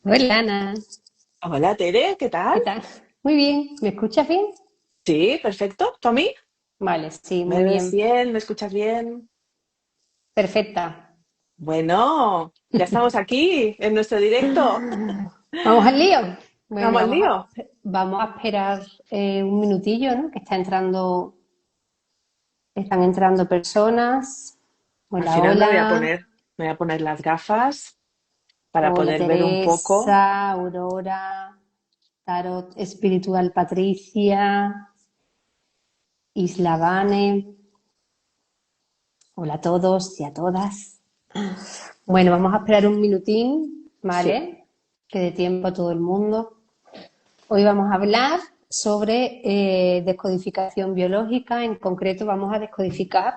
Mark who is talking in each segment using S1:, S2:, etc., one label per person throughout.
S1: Hola Ana,
S2: Hola, Tere, ¿qué tal?
S1: ¿qué tal? Muy bien, ¿me escuchas bien?
S2: Sí, perfecto. ¿Tú a mí?
S1: Vale, sí,
S2: ¿Me
S1: muy
S2: ves
S1: bien.
S2: bien? ¿Me escuchas bien?
S1: Perfecta.
S2: Bueno, ya estamos aquí en nuestro directo.
S1: ¿Vamos al lío? Bueno,
S2: Vamos al lío.
S1: vamos a esperar un minutillo, ¿no? Que están entrando personas.
S2: Al
S1: Hola,
S2: final
S1: hola.
S2: me voy a poner las gafas para
S1: Hola
S2: poder ver un poco.
S1: Teresa, Aurora, Tarot Espiritual Patricia, Isla Vane. Hola a todos y a todas. Bueno, vamos a esperar un minutín,
S2: Sí,
S1: ¿vale? Que dé tiempo a todo el mundo. Hoy vamos a hablar sobre descodificación biológica. En concreto, vamos a descodificar,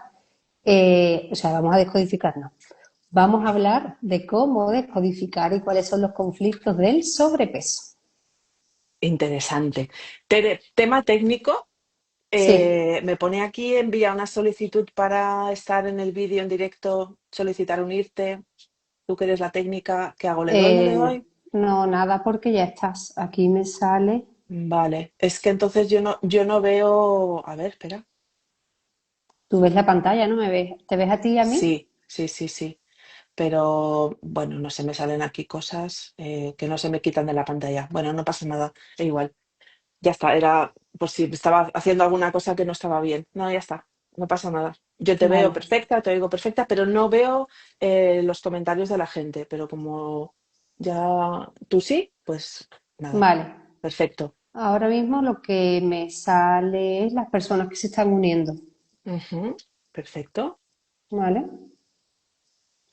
S1: vamos a descodificar, no. Vamos a hablar de cómo descodificar y cuáles son los conflictos del sobrepeso.
S2: interesante. Tere, tema técnico.
S1: Sí,
S2: Me pone aquí, envía una solicitud para estar en el vídeo en directo, solicitar unirte. Tú que eres la técnica, ¿qué hago? ¿Le doy, no le
S1: eh,
S2: doy?
S1: no, nada porque ya estás. Aquí me sale.
S2: Vale, es que entonces yo no veo. A ver, espera.
S1: Tú ves la pantalla, ¿no me ves? ¿Te ves a ti y a mí?
S2: Sí, sí, sí, sí. Pero bueno, no se me salen aquí cosas que no se me quitan de la pantalla. Bueno, no pasa nada, da igual. Ya está, era por si estaba haciendo alguna cosa que no estaba bien. No, ya está, no pasa nada. Yo te veo
S1: Vale,
S2: perfecta, te oigo perfecta, pero no veo los comentarios de la gente. Pero como ya tú sí, pues nada,
S1: vale.
S2: perfecto.
S1: Ahora mismo lo que me sale es las personas que se están uniendo,
S2: Ujú, perfecto,
S1: ¿vale?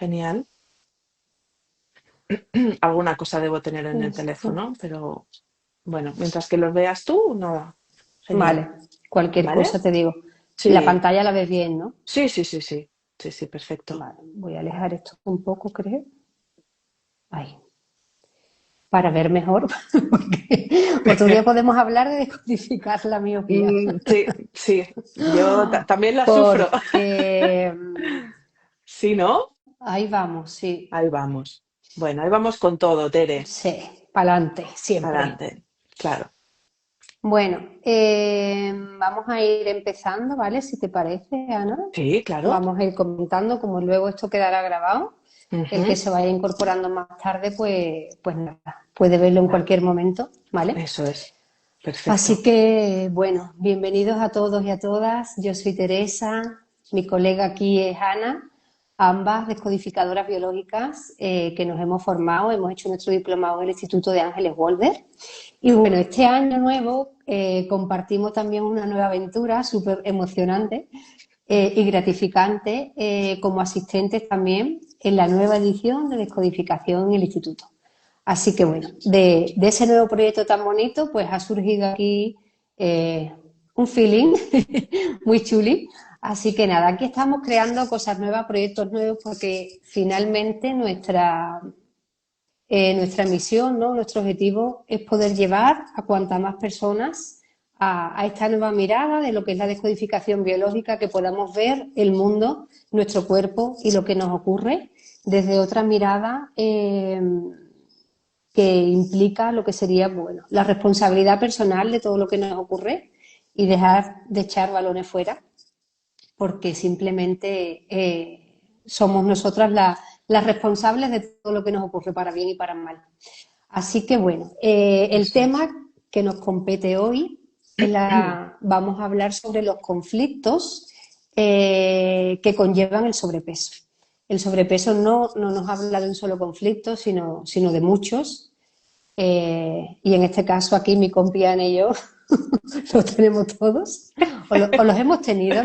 S2: genial. Alguna cosa debo tener en el
S1: Esto.
S2: teléfono, pero bueno, mientras que los veas tú, nada, genial.
S1: Vale, cualquier
S2: ¿Vale?
S1: cosa te digo. La
S2: Sí,
S1: pantalla la ves bien, ¿no?
S2: sí, sí, sí, sí, sí, sí, perfecto.
S1: Vale, voy a alejar esto un poco, creo. Ahí, para ver mejor, porque otro día podemos hablar de descodificar la miopía.
S2: Sí, sí, yo también la sufro.
S1: Porque
S2: Sí, ¿no?
S1: ahí vamos, sí,
S2: Ahí vamos. Bueno, ahí vamos con todo, Tere.
S1: sí, para adelante, siempre.
S2: Adelante. Claro.
S1: Bueno, vamos a ir empezando, ¿vale? Si te parece, Ana.
S2: Sí, claro.
S1: Vamos a ir comentando, como luego esto quedará grabado. El que
S2: Ujú.
S1: se vaya incorporando más tarde, pues nada, puede verlo en cualquier momento, ¿vale?
S2: Eso es.
S1: Así
S2: Perfecto.
S1: que, bueno, bienvenidos a todos y a todas. Yo soy Teresa, mi colega aquí es Ana, ambas descodificadoras biológicas que nos hemos formado, hemos hecho nuestro diplomado en el Instituto de Ángeles Walder. Y bueno, este año nuevo compartimos también una nueva aventura súper emocionante y gratificante como asistentes también en la nueva edición de Descodificación en el Instituto. Así que bueno, de ese nuevo proyecto tan bonito, pues ha surgido aquí un feeling muy chuli. Así que nada, aquí estamos creando cosas nuevas, proyectos nuevos, porque finalmente nuestra misión, ¿no? Nuestro objetivo es poder llevar a cuantas más personas a esta nueva mirada de lo que es la descodificación biológica, que podamos ver el mundo, nuestro cuerpo y lo que nos ocurre desde otra mirada que implica lo que sería, bueno, la responsabilidad personal de todo lo que nos ocurre y dejar de echar balones fuera, porque simplemente somos nosotras las responsables de todo lo que nos ocurre para bien y para mal. Así que bueno, el
S2: Eso es.
S1: tema que nos compete hoy vamos a hablar sobre los conflictos que conllevan el sobrepeso. El sobrepeso no nos habla de un solo conflicto, sino de muchos. Y en este caso aquí mi compi Ana y yo los tenemos todos, o los hemos tenido,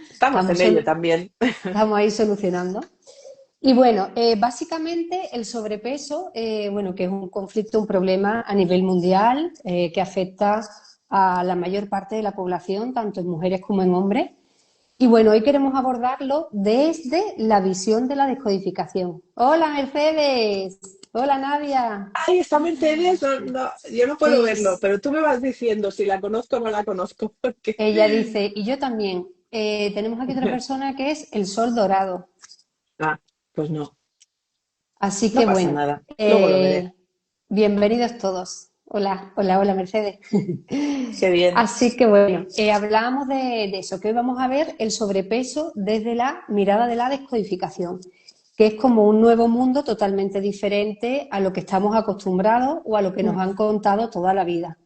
S2: Estamos
S1: estamos,
S2: en ello también.
S1: estamos ahí solucionando. Y bueno, básicamente el sobrepeso, bueno, que es un conflicto, un problema a nivel mundial que afecta a la mayor parte de la población, tanto en mujeres como en hombres. Y bueno, hoy queremos abordarlo desde la visión de la descodificación. Hola Mercedes, hola Nadia.
S2: Ay, está Mercedes. No, no, yo no puedo
S1: Sí,
S2: verlo, pero tú me vas diciendo si la conozco o no la conozco. Porque...
S1: ella dice, y yo también. Tenemos aquí otra persona que es el sol dorado.
S2: Ah, pues no.
S1: Así
S2: No
S1: que
S2: pasa
S1: bueno,
S2: nada. Luego lo veré.
S1: Bienvenidos todos. Hola, hola, hola, Mercedes.
S2: Qué bien.
S1: Así que bueno, hablábamos de eso, que hoy vamos a ver el sobrepeso desde la mirada de la descodificación, que es como un nuevo mundo totalmente diferente a lo que estamos acostumbrados o a lo que nos
S2: Mm,
S1: han contado toda la vida.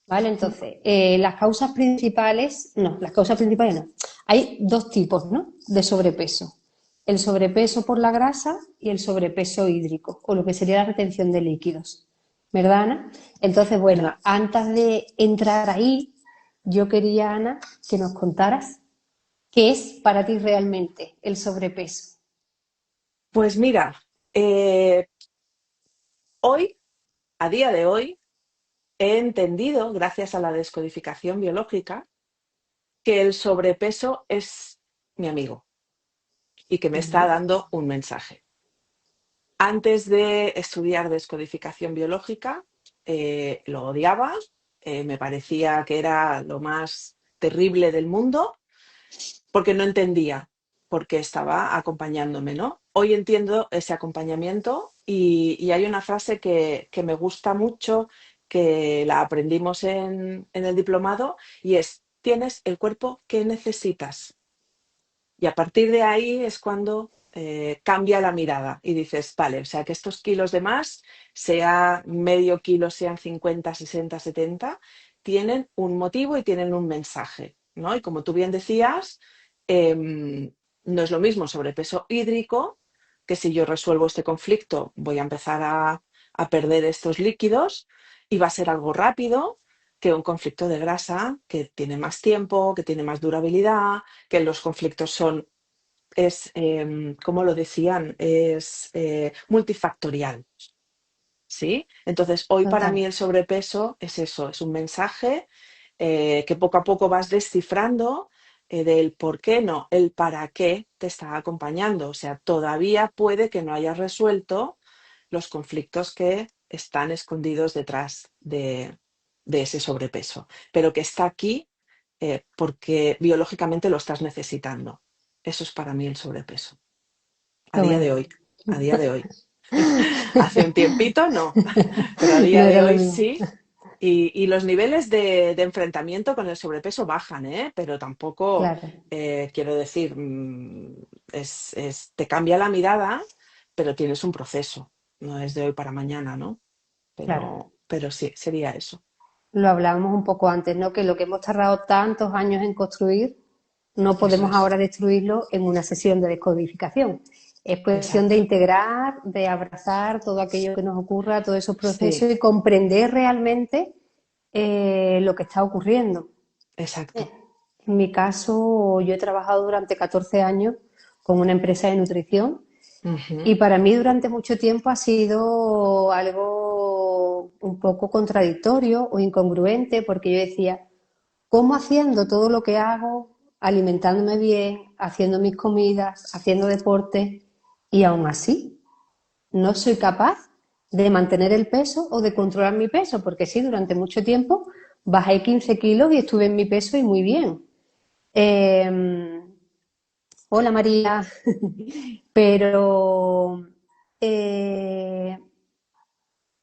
S1: ¿Vale?
S2: mm.
S1: Entonces, las causas principales no. Hay dos tipos, ¿no? De sobrepeso. El sobrepeso por la grasa y el sobrepeso hídrico, o lo que sería la retención de líquidos. ¿Verdad, Ana? Entonces, bueno,
S2: ¿Verdad?
S1: antes de entrar ahí, yo quería, Ana, que nos contaras qué es para ti realmente el sobrepeso.
S2: Pues mira, eh, hoy, a día de hoy, he entendido, gracias a la descodificación biológica, que el sobrepeso es mi amigo y que me está
S1: Ujú.
S2: dando un mensaje. Antes de estudiar descodificación biológica, lo odiaba, me parecía que era lo más terrible del mundo porque no entendía por qué estaba acompañándome, ¿no? Hoy entiendo ese acompañamiento y hay una frase que me gusta mucho, que la aprendimos en el diplomado, y es: tienes el cuerpo que necesitas. Y a partir de ahí es cuando cambia la mirada y dices, vale, o sea que estos kilos de más, sea medio kilo, sean 50, 60, 70, tienen un motivo y tienen un mensaje, ¿no? Y como tú bien decías, no es lo mismo sobrepeso hídrico, que si yo resuelvo este conflicto voy a empezar a perder estos líquidos y va a ser algo rápido, que un conflicto de grasa que tiene más tiempo, que tiene más durabilidad, que los conflictos son, como lo decían, es multifactorial, ¿sí? Entonces, hoy para
S1: Total,
S2: mí el sobrepeso es eso, es un mensaje que poco a poco vas descifrando, del por qué no, el para qué te está acompañando. O sea, todavía puede que no hayas resuelto los conflictos que están escondidos detrás de ese sobrepeso, pero que está aquí porque biológicamente lo estás necesitando. Eso es para mí el sobrepeso. A
S1: qué
S2: día de
S1: bueno.
S2: hoy, a día de hoy. Hace un tiempito no, pero a
S1: No
S2: día de
S1: era lo
S2: hoy
S1: mismo.
S2: sí. Y los niveles de enfrentamiento con el sobrepeso bajan, ¿eh? Pero tampoco,
S1: Claro,
S2: quiero decir, te cambia la mirada, pero tienes un proceso. No es de hoy para mañana, ¿no?
S1: claro.
S2: Pero sí, sería eso.
S1: Lo hablábamos un poco antes, ¿no? Que lo que hemos tardado tantos años en construir, no
S2: Eso
S1: podemos
S2: es.
S1: ahora destruirlo en una sesión de descodificación. Es cuestión de
S2: Exacto.
S1: integrar, de abrazar todo aquello que nos ocurra, todos esos procesos
S2: Sí,
S1: y comprender realmente lo que está ocurriendo.
S2: exacto.
S1: En mi caso, yo he trabajado durante 14 años con una empresa de nutrición
S2: Ujú.
S1: y para mí durante mucho tiempo ha sido algo un poco contradictorio o incongruente porque yo decía, ¿cómo haciendo todo lo que hago, alimentándome bien, haciendo mis comidas, haciendo deporte y aún así no soy capaz de mantener el peso o de controlar mi peso? Porque sí, durante mucho tiempo bajé 15 kilos y estuve en mi peso y muy bien. Eh, Hola María, pero eh,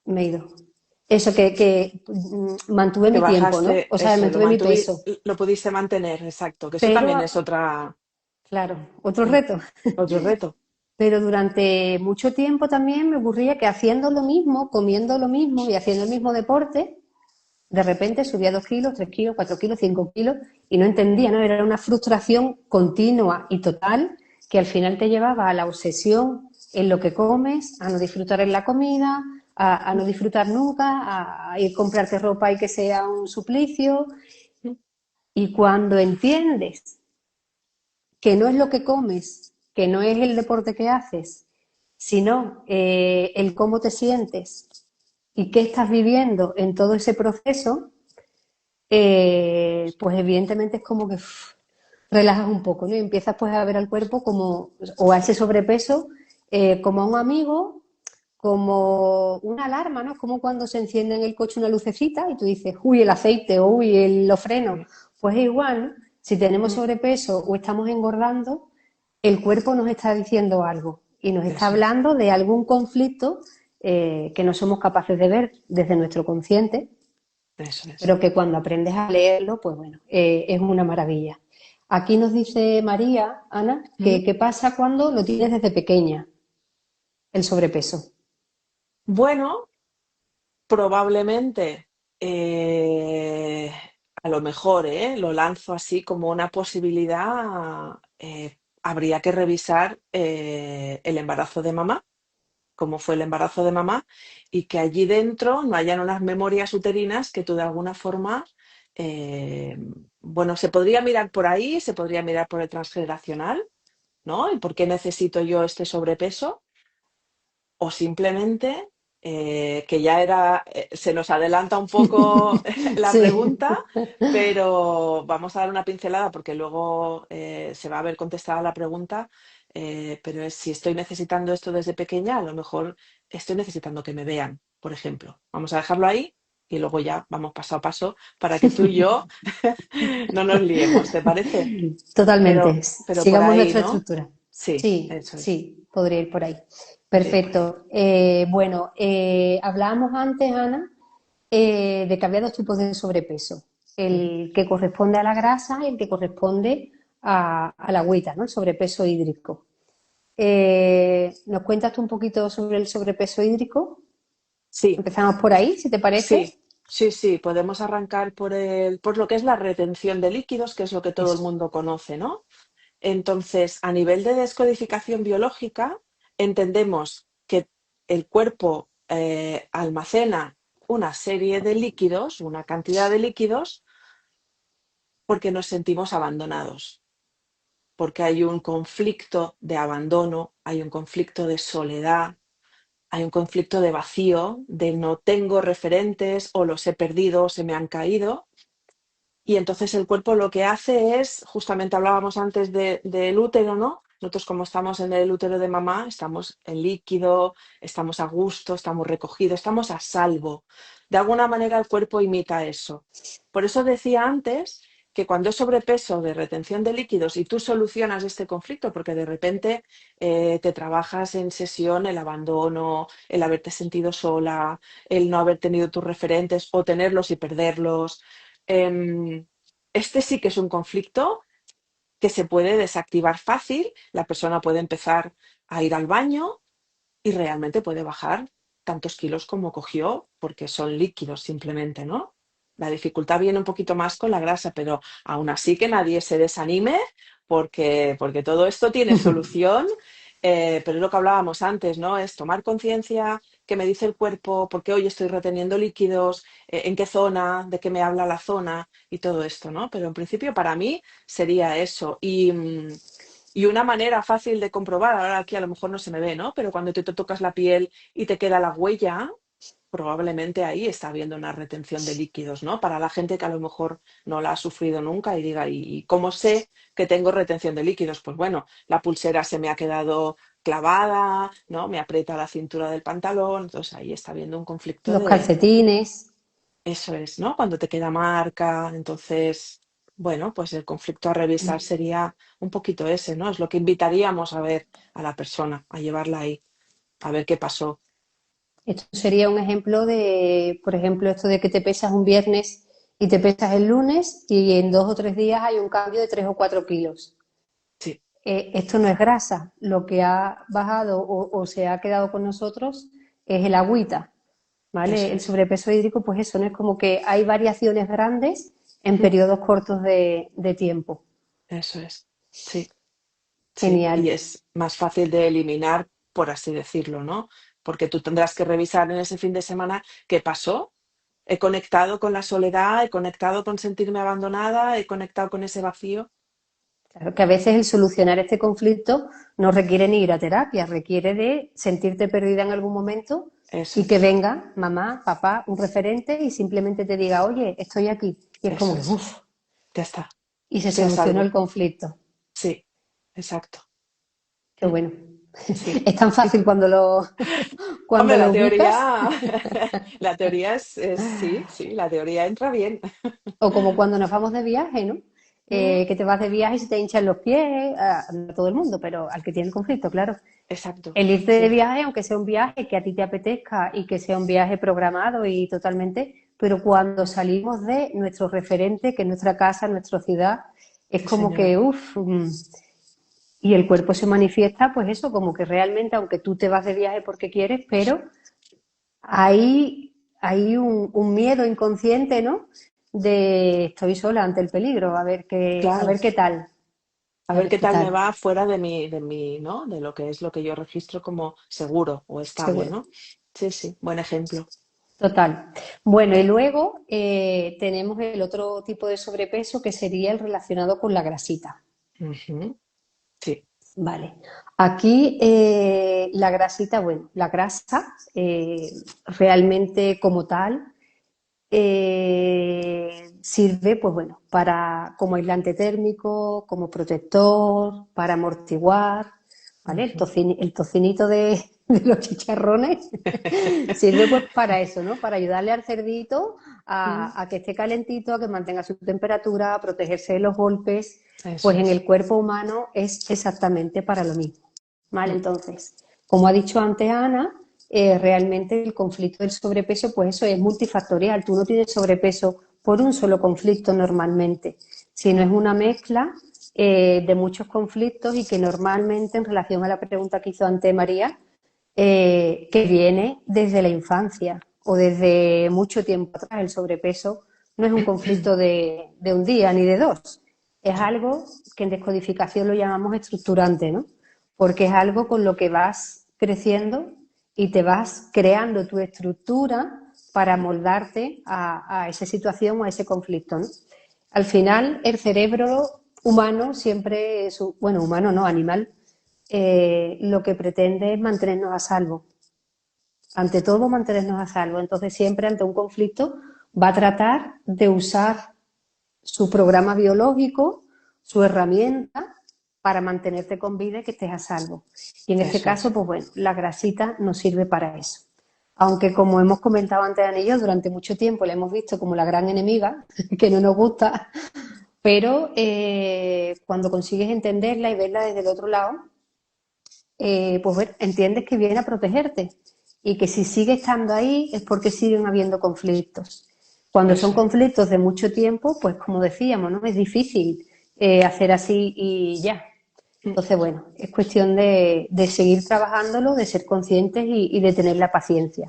S1: me he ido. Eso mantuve
S2: Que
S1: mi tiempo, ¿no?
S2: bajaste
S1: O sea,
S2: eso,
S1: mantuve mi peso.
S2: lo pudiste mantener, exacto. Que eso
S1: Pero,
S2: también es otra,
S1: claro, otro
S2: mm,
S1: reto.
S2: otro reto.
S1: Pero durante mucho tiempo también me ocurría que haciendo lo mismo, comiendo lo mismo y haciendo el mismo deporte, de repente subía 2 kilos, 3 kilos, 4 kilos, 5 kilos y no entendía, ¿no? Era una frustración continua y total que al final te llevaba a la obsesión en lo que comes, a no disfrutar en la comida, a no disfrutar nunca, a ir a comprarte ropa y que sea un suplicio. Y cuando entiendes que no es lo que comes, que no es el deporte que haces, sino el cómo te sientes y qué estás viviendo en todo ese proceso, pues evidentemente es como que relajas un poco, ¿no? Y empiezas pues a ver al cuerpo como, o a ese sobrepeso, como a un amigo, como una alarma, ¿no? Es como cuando se enciende en el coche una lucecita y tú dices, uy, el aceite, o uy, los frenos.
S2: Sí.
S1: Pues es igual, ¿no? Si tenemos
S2: Mm.
S1: sobrepeso o estamos engordando, el cuerpo nos está diciendo algo y nos está
S2: Eso es.
S1: hablando de algún conflicto que no somos capaces de ver desde nuestro consciente,
S2: Eso es.
S1: pero que cuando aprendes a leerlo, pues bueno, es una maravilla. Aquí nos dice María, Ana, que
S2: ¿Mm?
S1: qué pasa cuando lo tienes desde pequeña, el sobrepeso.
S2: Bueno, probablemente, eh, a lo mejor, lo lanzo así como una posibilidad. Habría que revisar el embarazo de mamá, cómo fue el embarazo de mamá, y que allí dentro no hayan unas memorias uterinas que tú de alguna forma, eh, bueno, se podría mirar por ahí, se podría mirar por el transgeneracional, ¿no? ¿Y por qué necesito yo este sobrepeso? O simplemente, que ya era, se nos adelanta un poco la
S1: Sí,
S2: pregunta, pero vamos a dar una pincelada porque luego se va a ver contestada la pregunta, pero es si estoy necesitando esto desde pequeña, a lo mejor estoy necesitando que me vean, por ejemplo. Vamos a dejarlo ahí y luego ya vamos paso a paso para que tú y yo no nos liemos, ¿te parece?
S1: totalmente.
S2: Pero por
S1: Sigamos
S2: ahí,
S1: nuestra
S2: ¿no?
S1: estructura.
S2: Sí,
S1: Sí,
S2: eso es.
S1: sí, podría ir por ahí.
S2: Sí, por ahí.
S1: Perfecto. Bueno, hablábamos antes, Ana, de que había dos tipos de sobrepeso.
S2: Ujú.
S1: El que corresponde a la grasa y el que corresponde a la agüita, ¿no? El sobrepeso hídrico. ¿Nos cuentas tú un poquito sobre el sobrepeso hídrico?
S2: Sí.
S1: Empezamos por ahí, si te parece.
S2: Sí, sí, sí, podemos arrancar por lo que es la retención de líquidos, que es lo que todo el
S1: Eso.
S2: mundo conoce, ¿no? Entonces, a nivel de descodificación biológica, entendemos que el cuerpo almacena una serie de líquidos, una cantidad de líquidos, porque nos sentimos abandonados, porque hay un conflicto de abandono, hay un conflicto de soledad, hay un conflicto de vacío, de no tengo referentes o los he perdido o se me han caído. Y entonces el cuerpo lo que hace es, justamente hablábamos antes del útero, ¿no? Nosotros como estamos en el útero de mamá, estamos en líquido, estamos a gusto, estamos recogidos, estamos a salvo. De alguna manera el cuerpo imita eso. Por eso decía antes que cuando es sobrepeso de retención de líquidos y tú solucionas este conflicto, porque de repente te trabajas en sesión el abandono, el haberte sentido sola, el no haber tenido tus referentes o tenerlos y perderlos. Em, este sí que es un conflicto que se puede desactivar fácil. La persona puede empezar a ir al baño y realmente puede bajar tantos kilos como cogió porque son líquidos simplemente, ¿no? La dificultad viene un poquito más con la grasa, pero aún así que nadie se desanime porque todo esto tiene solución. Pero es lo que hablábamos antes, ¿no? Es tomar conciencia, qué me dice el cuerpo, por qué hoy estoy reteniendo líquidos, en qué zona, de qué me habla la zona y todo esto, ¿no? Pero en principio para mí sería eso. Y una manera fácil de comprobar, ahora aquí a lo mejor no se me ve, ¿no? Pero cuando tú te tocas la piel y te queda la huella, probablemente ahí está habiendo una retención de líquidos, ¿no? Para la gente que a lo mejor no la ha sufrido nunca y diga, ¿y cómo sé que tengo retención de líquidos? Pues bueno, la pulsera se me ha quedado clavada, ¿no? Me aprieta la cintura del pantalón, entonces ahí está habiendo un conflicto
S1: Los
S2: de,
S1: calcetines.
S2: eso es, ¿no? Cuando te queda marca, entonces, bueno, pues el conflicto a revisar sería un poquito ese, ¿no? Es lo que invitaríamos a ver a la persona, a llevarla ahí, a ver qué pasó.
S1: Esto sería un ejemplo de, por ejemplo, esto de que te pesas un viernes y te pesas el lunes y en 2 o 3 días hay un cambio de 3 o 4 kilos.
S2: Sí,
S1: Esto no es grasa, lo que ha bajado o se ha quedado con nosotros es el agüita, ¿vale?
S2: eso
S1: El
S2: es.
S1: sobrepeso hídrico, pues eso, no es como que hay variaciones grandes en
S2: Mm,
S1: periodos cortos de tiempo.
S2: eso es. Sí, sí.
S1: Genial.
S2: Y es más fácil de eliminar, por así decirlo, ¿no? Porque tú tendrás que revisar en ese fin de semana qué pasó. He conectado con la soledad, he conectado con sentirme abandonada, he conectado con ese vacío.
S1: Claro que a veces el solucionar este conflicto no requiere ni ir a terapia, requiere de sentirte perdida en algún momento
S2: Eso
S1: y que
S2: es.
S1: venga mamá, papá, un referente y simplemente te diga, oye, estoy aquí. Y es como
S2: Eso
S1: que,
S2: es.
S1: uff,
S2: Ya está.
S1: y se
S2: Estoy a
S1: solucionó el
S2: salvo.
S1: conflicto.
S2: Sí, exacto.
S1: Qué
S2: Mm,
S1: bueno.
S2: sí.
S1: Es tan fácil cuando lo,
S2: Hombre,
S1: cuando lo ubicas
S2: la teoría sí, sí, la teoría entra bien.
S1: o como cuando nos vamos de viaje, ¿no?
S2: Mm,
S1: que te vas de viaje y se te hinchan los pies, no a todo el mundo, pero al que tiene el conflicto, claro.
S2: exacto,
S1: El irte de
S2: sí,
S1: viaje, aunque sea un viaje que a ti te apetezca y que sea un viaje programado y totalmente, pero cuando salimos de nuestro referente, que es nuestra casa, nuestra ciudad, es
S2: sí,
S1: como que,
S2: señora.
S1: uff, y el cuerpo se manifiesta, pues eso, como que realmente, aunque tú te vas de viaje porque quieres, pero hay un miedo inconsciente, ¿no? De estoy sola ante el peligro, a
S2: Claro.
S1: ver qué tal,
S2: A
S1: a
S2: ver
S1: ver
S2: qué
S1: qué
S2: tal me
S1: tal,
S2: va fuera de mi, ¿no? De lo que es lo que yo registro como seguro o estable,
S1: seguro.
S2: ¿no? Sí, sí, buen ejemplo.
S1: Total. Bueno, y luego tenemos el otro tipo de sobrepeso que sería el relacionado con la grasita.
S2: Ujú, sí.
S1: Vale. Aquí la grasita, bueno, la grasa realmente como tal sirve, pues bueno, para como aislante térmico, como protector, para amortiguar, ¿vale?
S2: Ujú.
S1: El tocinito de los chicharrones sirve pues para eso, ¿no? Para ayudarle al cerdito
S2: Mm,
S1: a que esté calentito, a que mantenga su temperatura, a protegerse de los golpes,
S2: eso
S1: pues en
S2: es.
S1: el cuerpo humano es exactamente para lo mismo, ¿vale?
S2: Mm,
S1: Entonces, como ha dicho antes Ana, realmente el conflicto del sobrepeso, pues eso es multifactorial. Tú no tienes sobrepeso por un solo conflicto normalmente, sino es una mezcla de muchos conflictos y que normalmente, en relación a la pregunta que hizo antes María, que viene desde la infancia o desde mucho tiempo atrás. El sobrepeso no es un conflicto de un día ni de dos, es
S2: no,
S1: algo que en descodificación lo llamamos estructurante, ¿no? Porque es algo con lo que vas creciendo y te vas creando tu estructura para moldarte a esa situación o a ese conflicto, ¿no? Al final, el cerebro humano siempre, bueno, humano no, animal, lo que pretende es mantenernos a salvo. Ante todo, mantenernos a salvo. Entonces, siempre ante un conflicto va a tratar de usar su programa biológico, su herramienta para mantenerte con vida y que estés a salvo. Y en este
S2: eso
S1: caso,
S2: es.
S1: pues bueno, la grasita nos sirve para eso. Aunque como hemos comentado antes, Ana y yo, durante mucho tiempo la hemos visto como la gran enemiga, que no nos gusta, pero cuando consigues entenderla y verla desde el otro lado, pues bueno, entiendes que viene a protegerte y que si sigue estando ahí es porque siguen habiendo conflictos. Cuando son
S2: Eso es.
S1: conflictos de mucho tiempo, pues como decíamos, ¿no? Es difícil hacer así y ya.
S2: Mm,
S1: Entonces, bueno, es cuestión de seguir trabajándolo, de ser conscientes y de tener la paciencia.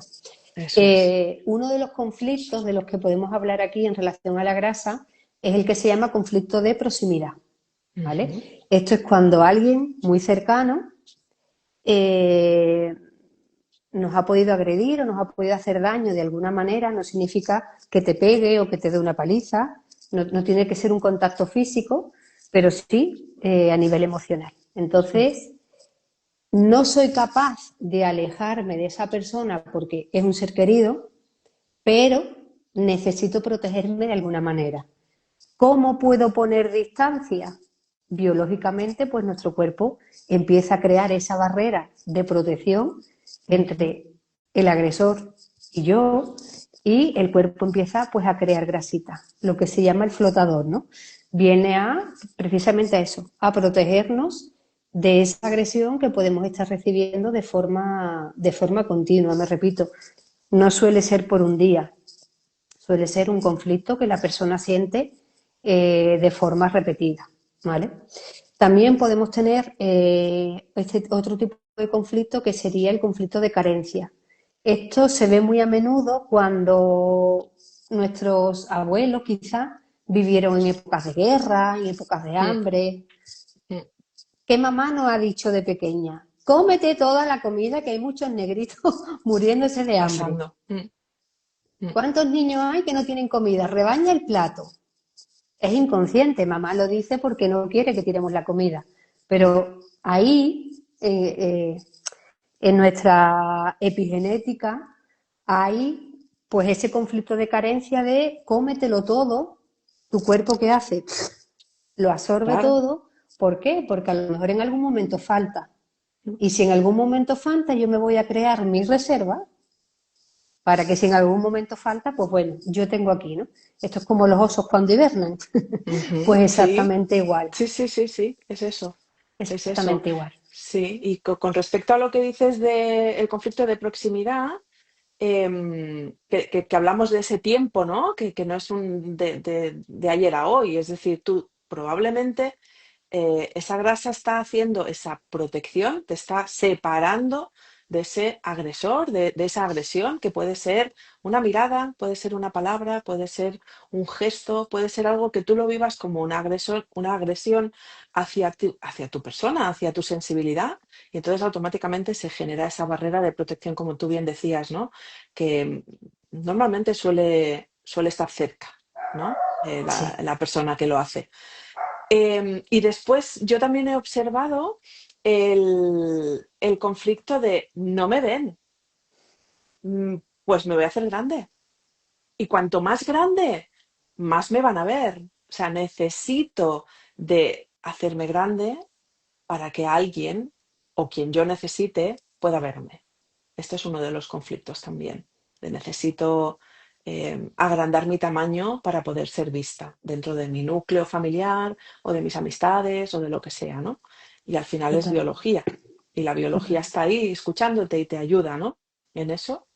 S2: eso es.
S1: Uno de los conflictos de los que podemos hablar aquí en relación a la grasa es el que se llama conflicto de proximidad,
S2: Ujú,
S1: ¿vale? Esto es cuando alguien muy cercano eh, nos ha podido agredir o nos ha podido hacer daño de alguna manera, no significa que te pegue o que te dé una paliza, no tiene que ser un contacto físico, pero sí a nivel emocional.
S2: mm,
S1: Entonces, no soy capaz de alejarme de esa persona porque es un ser querido, pero necesito protegerme de alguna manera. ¿Cómo puedo poner distancia? Biológicamente, pues nuestro cuerpo empieza a crear esa barrera de protección
S2: ujú,
S1: entre el agresor y yo, y el cuerpo empieza pues a crear grasita, lo que se llama el flotador, ¿no? Viene a precisamente a eso, a protegernos de esa agresión que podemos estar recibiendo de forma continua, me repito, no suele ser por un día, suele ser un conflicto que la persona siente de forma repetida, ¿vale? También podemos tener este otro tipo de conflicto que sería el conflicto de carencia. Esto se ve muy a menudo cuando nuestros abuelos quizás vivieron en épocas de guerra, en épocas de
S2: mm,
S1: hambre.
S2: mm,
S1: ¿Qué mamá nos ha dicho de pequeña? Cómete toda la comida que hay muchos negritos muriéndose de hambre.
S2: pasando. Mm,
S1: ¿Cuántos niños hay que no tienen comida? Rebaña el plato. Es inconsciente, mamá lo dice porque no quiere que tiremos la comida.
S2: mm,
S1: Pero ahí, en nuestra epigenética, hay pues ese conflicto de carencia de cómetelo todo, tu cuerpo ¿qué hace? Lo absorbe
S2: claro.
S1: todo. ¿Por qué? Porque a lo mejor en algún momento falta.
S2: Mm,
S1: Y si en algún momento falta, yo me voy a crear mi reserva para que si en algún momento falta, pues bueno, yo tengo aquí, ¿no? Esto es como los osos cuando hibernan,
S2: Ujú,
S1: pues
S2: sí,
S1: exactamente igual,
S2: sí, sí, sí, sí, es eso, es eso.
S1: exactamente igual.
S2: Sí, y con respecto a lo que dices del conflicto de proximidad, que hablamos de ese tiempo, ¿no? Que no es de ayer a hoy, es decir, tú probablemente esa grasa está haciendo esa protección, te está separando de ese agresor, de esa agresión, que puede ser una mirada, puede ser una palabra, puede ser un gesto, puede ser algo que tú lo vivas como un agresor, una agresión hacia tu persona, hacia tu sensibilidad, y entonces automáticamente se genera esa barrera de protección, como tú bien decías, ¿no? Que normalmente suele estar cerca, ¿no?
S1: Sí,
S2: La persona que lo hace. Y después yo también he observado el conflicto de no me ven, pues me voy a hacer grande. Y cuanto más grande, más me van a ver. O sea, necesito de hacerme grande para que alguien o quien yo necesite pueda verme. Este es uno de los conflictos también, de necesito agrandar mi tamaño para poder ser vista dentro de mi núcleo familiar o de mis amistades o de lo que sea, ¿no? Y al final es
S1: total,
S2: biología. Y la biología
S1: total.
S2: está ahí escuchándote y te ayuda, ¿no? En eso.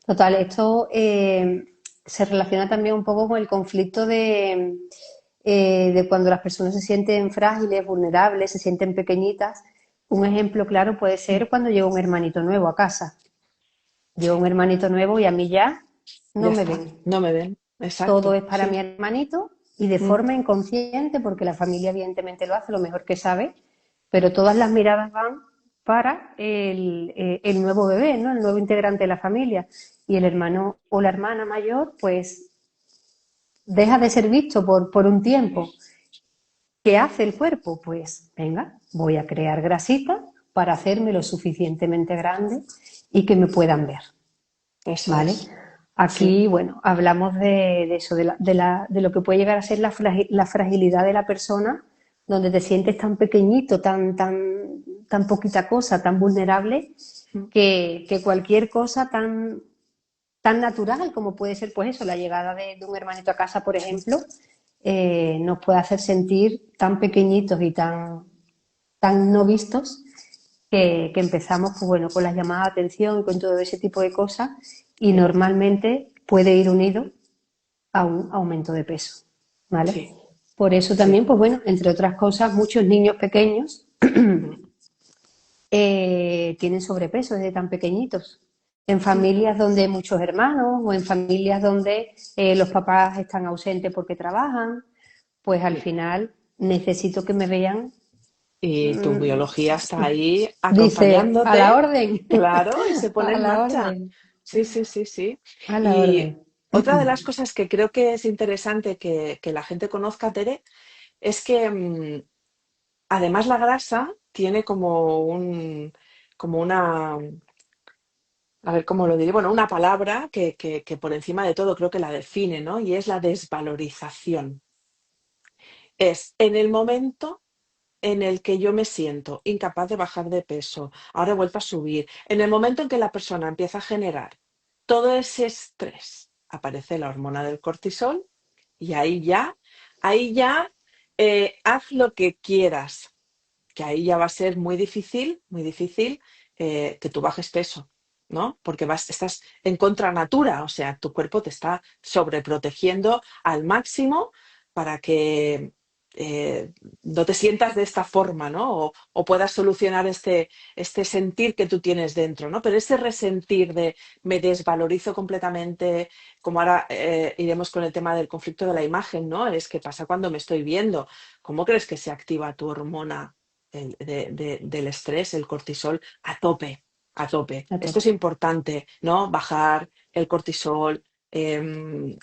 S1: Total, esto se relaciona también un poco con el conflicto de cuando las personas se sienten frágiles, vulnerables, se sienten pequeñitas. Un ejemplo claro puede
S2: Mm,
S1: ser cuando llega un hermanito nuevo a casa. Llega un
S2: sí,
S1: hermanito nuevo y a mí ya no
S2: ya
S1: me
S2: está.
S1: ven.
S2: No me ven.
S1: Todo
S2: Exacto.
S1: es para mi
S2: Sí.
S1: hermanito y de
S2: Mm,
S1: forma inconsciente, porque la familia evidentemente lo hace lo mejor que sabe, pero todas las miradas van para el nuevo bebé, ¿no? El nuevo integrante de la familia. Y el hermano o la hermana mayor, pues deja de ser visto por un tiempo. ¿Qué hace el cuerpo? Pues venga, voy a crear grasita para hacerme lo suficientemente grande y que me puedan ver.
S2: eso
S1: ¿Vale?
S2: es. Sí.
S1: Aquí, bueno, hablamos de eso, de lo que puede llegar a ser la fragilidad de la persona, donde te sientes tan pequeñito, tan poquita cosa, tan vulnerable,
S2: Mm,
S1: que cualquier cosa tan natural como puede ser, pues eso, la llegada de un hermanito a casa, por ejemplo, nos puede hacer sentir tan pequeñitos y tan no vistos que empezamos pues bueno, con las llamadas de atención y con todo ese tipo de cosas y
S2: sí.
S1: normalmente puede ir unido a un aumento de peso, ¿vale?
S2: Sí.
S1: Por eso
S2: Sí.
S1: también, pues bueno, entre otras cosas, muchos niños pequeños
S2: Mm,
S1: tienen sobrepeso desde tan pequeñitos. En
S2: sí.
S1: familias donde hay muchos hermanos o en familias donde los papás están ausentes porque trabajan, pues al
S2: Sí.
S1: final necesito que me vean,
S2: Y tu
S1: mmm,
S2: biología está ahí
S1: dice, a la
S2: acompañándote,
S1: orden,
S2: claro, y se pone
S1: a
S2: en
S1: la
S2: marcha.
S1: orden,
S2: Sí, sí, sí, sí.
S1: a la
S2: Y
S1: orden.
S2: otra de las cosas que creo que es interesante que la gente conozca, Tere, es que además la grasa tiene como una, a ver cómo lo diré, bueno, una palabra que por encima de todo creo que la define, ¿no? Y es la desvalorización. Es en el momento en el que yo me siento incapaz de bajar de peso, ahora he vuelto a subir, en el momento en que la persona empieza a generar todo ese estrés, aparece la hormona del cortisol y ahí ya, haz lo que quieras, que ahí ya va a ser muy difícil que tú bajes peso, ¿no? Porque estás en contra natura, o sea, tu cuerpo te está sobreprotegiendo al máximo para que eh, no te sientas de esta forma, ¿no? O puedas solucionar este sentir que tú tienes dentro, ¿no? Pero ese resentir de me desvalorizo completamente, como ahora iremos con el tema del conflicto de la imagen, ¿no? Es que pasa cuando me estoy viendo. ¿Cómo crees que se activa tu hormona del estrés, el cortisol, a tope, a tope?
S1: A
S2: Esto
S1: tope.
S2: es importante, ¿no? Bajar el cortisol.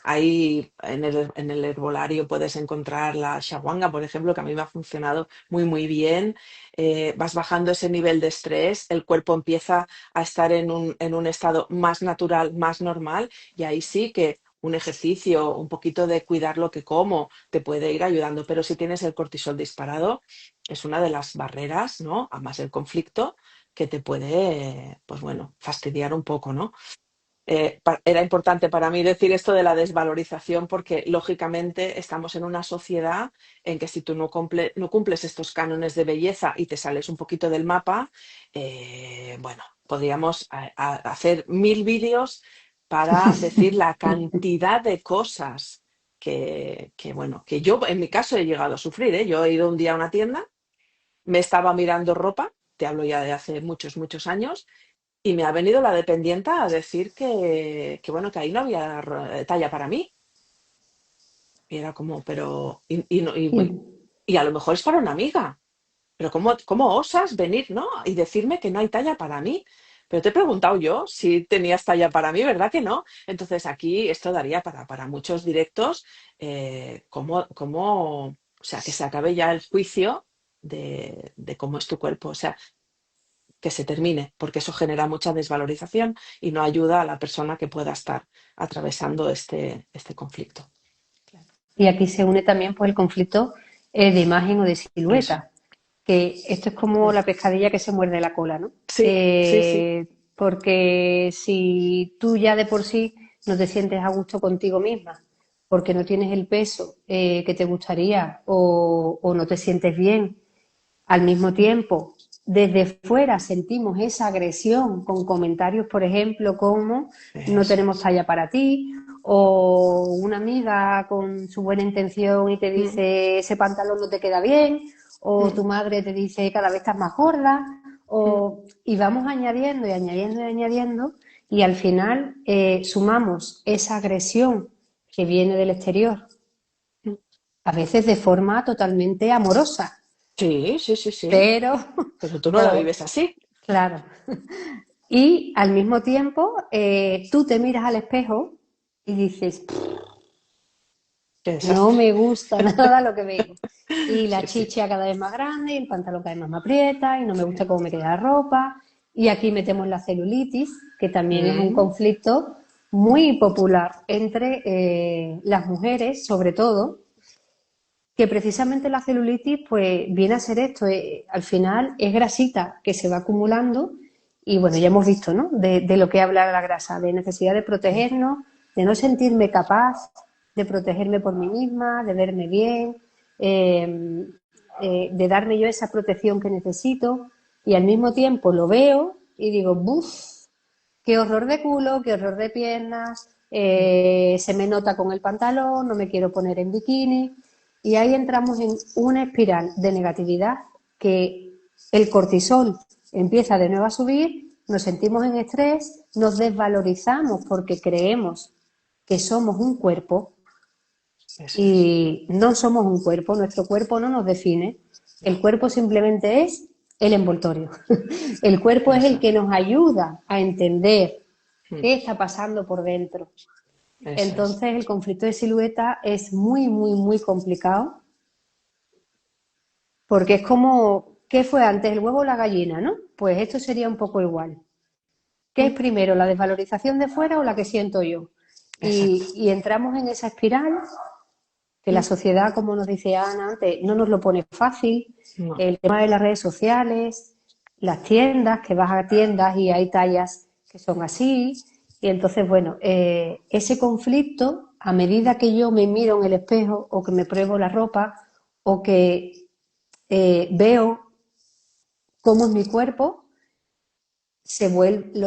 S2: Ahí en el herbolario puedes encontrar la shawanga, por ejemplo, que a mí me ha funcionado muy, muy bien. Vas bajando ese nivel de estrés, el cuerpo empieza a estar en un estado más natural, más normal, y ahí sí que un ejercicio, un poquito de cuidar lo que como, te puede ir ayudando. Pero si tienes el cortisol disparado, es una de las barreras, ¿no? A más el conflicto que te puede, pues bueno, fastidiar un poco, ¿no? Era importante para mí decir esto de la desvalorización porque, lógicamente, estamos en una sociedad en que si tú no cumples estos cánones de belleza y te sales un poquito del mapa, bueno, podríamos hacer 1000 vídeos para decir la cantidad de cosas bueno, que yo en mi caso he llegado a sufrir, ¿eh? Yo he ido un día a una tienda, me estaba mirando ropa, te hablo ya de hace muchos, muchos años, y me ha venido la dependienta a decir bueno, que ahí no había talla para mí. Y era como, pero, y a lo mejor es para una amiga, pero ¿cómo osas venir, ¿no? Y decirme que no hay talla para mí? Pero te he preguntado yo si tenías talla para mí, ¿verdad que no? Entonces aquí esto daría para muchos directos, o sea, que se acabe ya el juicio de cómo es tu cuerpo. O sea, que se termine, porque eso genera mucha desvalorización y no ayuda a la persona que pueda estar atravesando este conflicto.
S1: Y aquí se une también pues, el conflicto de imagen o de
S2: Eso.
S1: silueta, que esto es como la pescadilla que se muerde la cola, ¿no?
S2: Sí, sí, sí.
S1: Porque si tú ya de por sí no te sientes a gusto contigo misma, porque no tienes el peso que te gustaría o no te sientes bien, al mismo tiempo, desde fuera sentimos esa agresión con comentarios, por ejemplo, como no
S2: Eso.
S1: tenemos talla para ti, o una amiga con su buena intención y te
S2: Mm,
S1: dice ese pantalón no te queda bien, o
S2: mm,
S1: tu madre te dice cada vez estás más gorda,
S2: mm.
S1: y vamos añadiendo y añadiendo y añadiendo, y al final sumamos esa agresión que viene del exterior, a veces de forma totalmente amorosa,
S2: Sí, sí, sí, sí.
S1: pero
S2: Pero tú no la
S1: por,
S2: vives así.
S1: claro. Y al mismo tiempo, tú te miras al espejo y dices,
S2: Qué
S1: no
S2: desastre.
S1: me gusta nada lo que veo. Y la
S2: Sí, sí,
S1: chicha cada vez más grande, y el pantalón cada vez más me aprieta, y no me
S2: sí.
S1: gusta cómo me queda la ropa. Y aquí metemos la celulitis, que también es un
S2: Mm,
S1: conflicto muy popular entre las mujeres, sobre todo, que precisamente la celulitis pues viene a ser esto, al final es grasita que se va acumulando y bueno, ya hemos visto, ¿no? De lo que habla la grasa, de necesidad de
S2: sí,
S1: protegernos, de no sentirme capaz, de protegerme por mí misma, de verme bien, eh, de darme yo esa protección que necesito y al mismo tiempo lo veo y digo, ¡buf! Qué horror de culo, qué horror de piernas,
S2: mm,
S1: se me nota con el pantalón, no me quiero poner en bikini. Y ahí entramos en una espiral de negatividad que el cortisol empieza de nuevo a subir, nos sentimos en estrés, nos desvalorizamos porque creemos que somos un cuerpo
S2: eso es.
S1: y no somos un cuerpo, nuestro cuerpo no nos define, el
S2: No,
S1: cuerpo simplemente es el envoltorio. El cuerpo es el
S2: eso,
S1: que nos ayuda a entender
S2: mm,
S1: qué está pasando por dentro.
S2: eso es.
S1: Entonces el conflicto de silueta es muy, muy, muy complicado porque es como, ¿qué fue antes, el huevo o la gallina, no? Pues esto sería un poco igual. ¿Qué es
S2: Mm,
S1: primero, la desvalorización de fuera o la que siento yo?
S2: exacto.
S1: Y entramos en esa espiral que la
S2: Mm,
S1: sociedad, como nos dice Ana antes, no nos lo pone fácil.
S2: no,
S1: El tema de las redes sociales, las tiendas, que vas a tiendas y hay tallas que son así. Y entonces, bueno, ese conflicto, a medida que yo me miro en el espejo o que me pruebo la ropa o que veo cómo es mi cuerpo,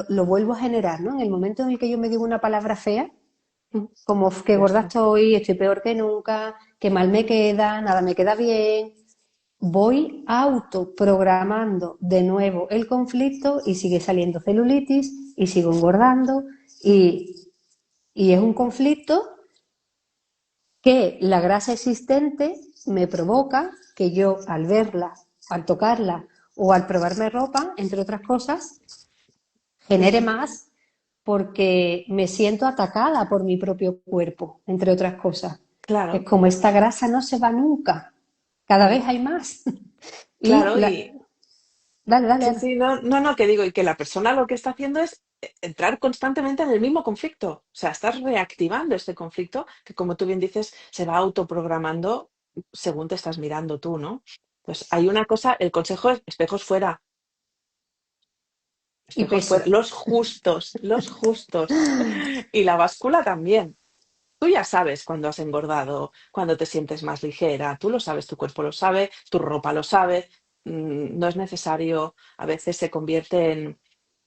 S1: lo vuelvo a generar, ¿no? En el momento en el que yo me digo una palabra fea,
S2: mm,
S1: como que
S2: ya
S1: gorda
S2: está.
S1: estoy peor que nunca, que mal me queda, nada me queda bien, voy autoprogramando de nuevo el conflicto y sigue saliendo celulitis y sigo engordando y, y es un conflicto que la grasa existente me provoca que yo al verla, al tocarla o al probarme ropa, entre otras cosas, genere más porque me siento atacada por mi propio cuerpo, entre otras cosas. Es
S2: Claro,
S1: como esta grasa no se va nunca, cada
S2: mm,
S1: vez hay más. Y
S2: claro, y
S1: dale, dale,
S2: sí,
S1: Ana.
S2: sí, no, no, no, que digo, y que la persona lo que está haciendo es entrar constantemente en el mismo conflicto. O sea, estás reactivando este conflicto que, como tú bien dices, se va autoprogramando según te estás mirando tú, ¿no? Pues hay una cosa, el consejo es espejos fuera,
S1: Y
S2: espejos
S1: peso.
S2: fuera, los justos, los justos. Y la báscula también. Tú ya sabes cuando has engordado, cuando te sientes más ligera, tú lo sabes, tu cuerpo lo sabe, tu ropa lo sabe. No es necesario, a veces se convierte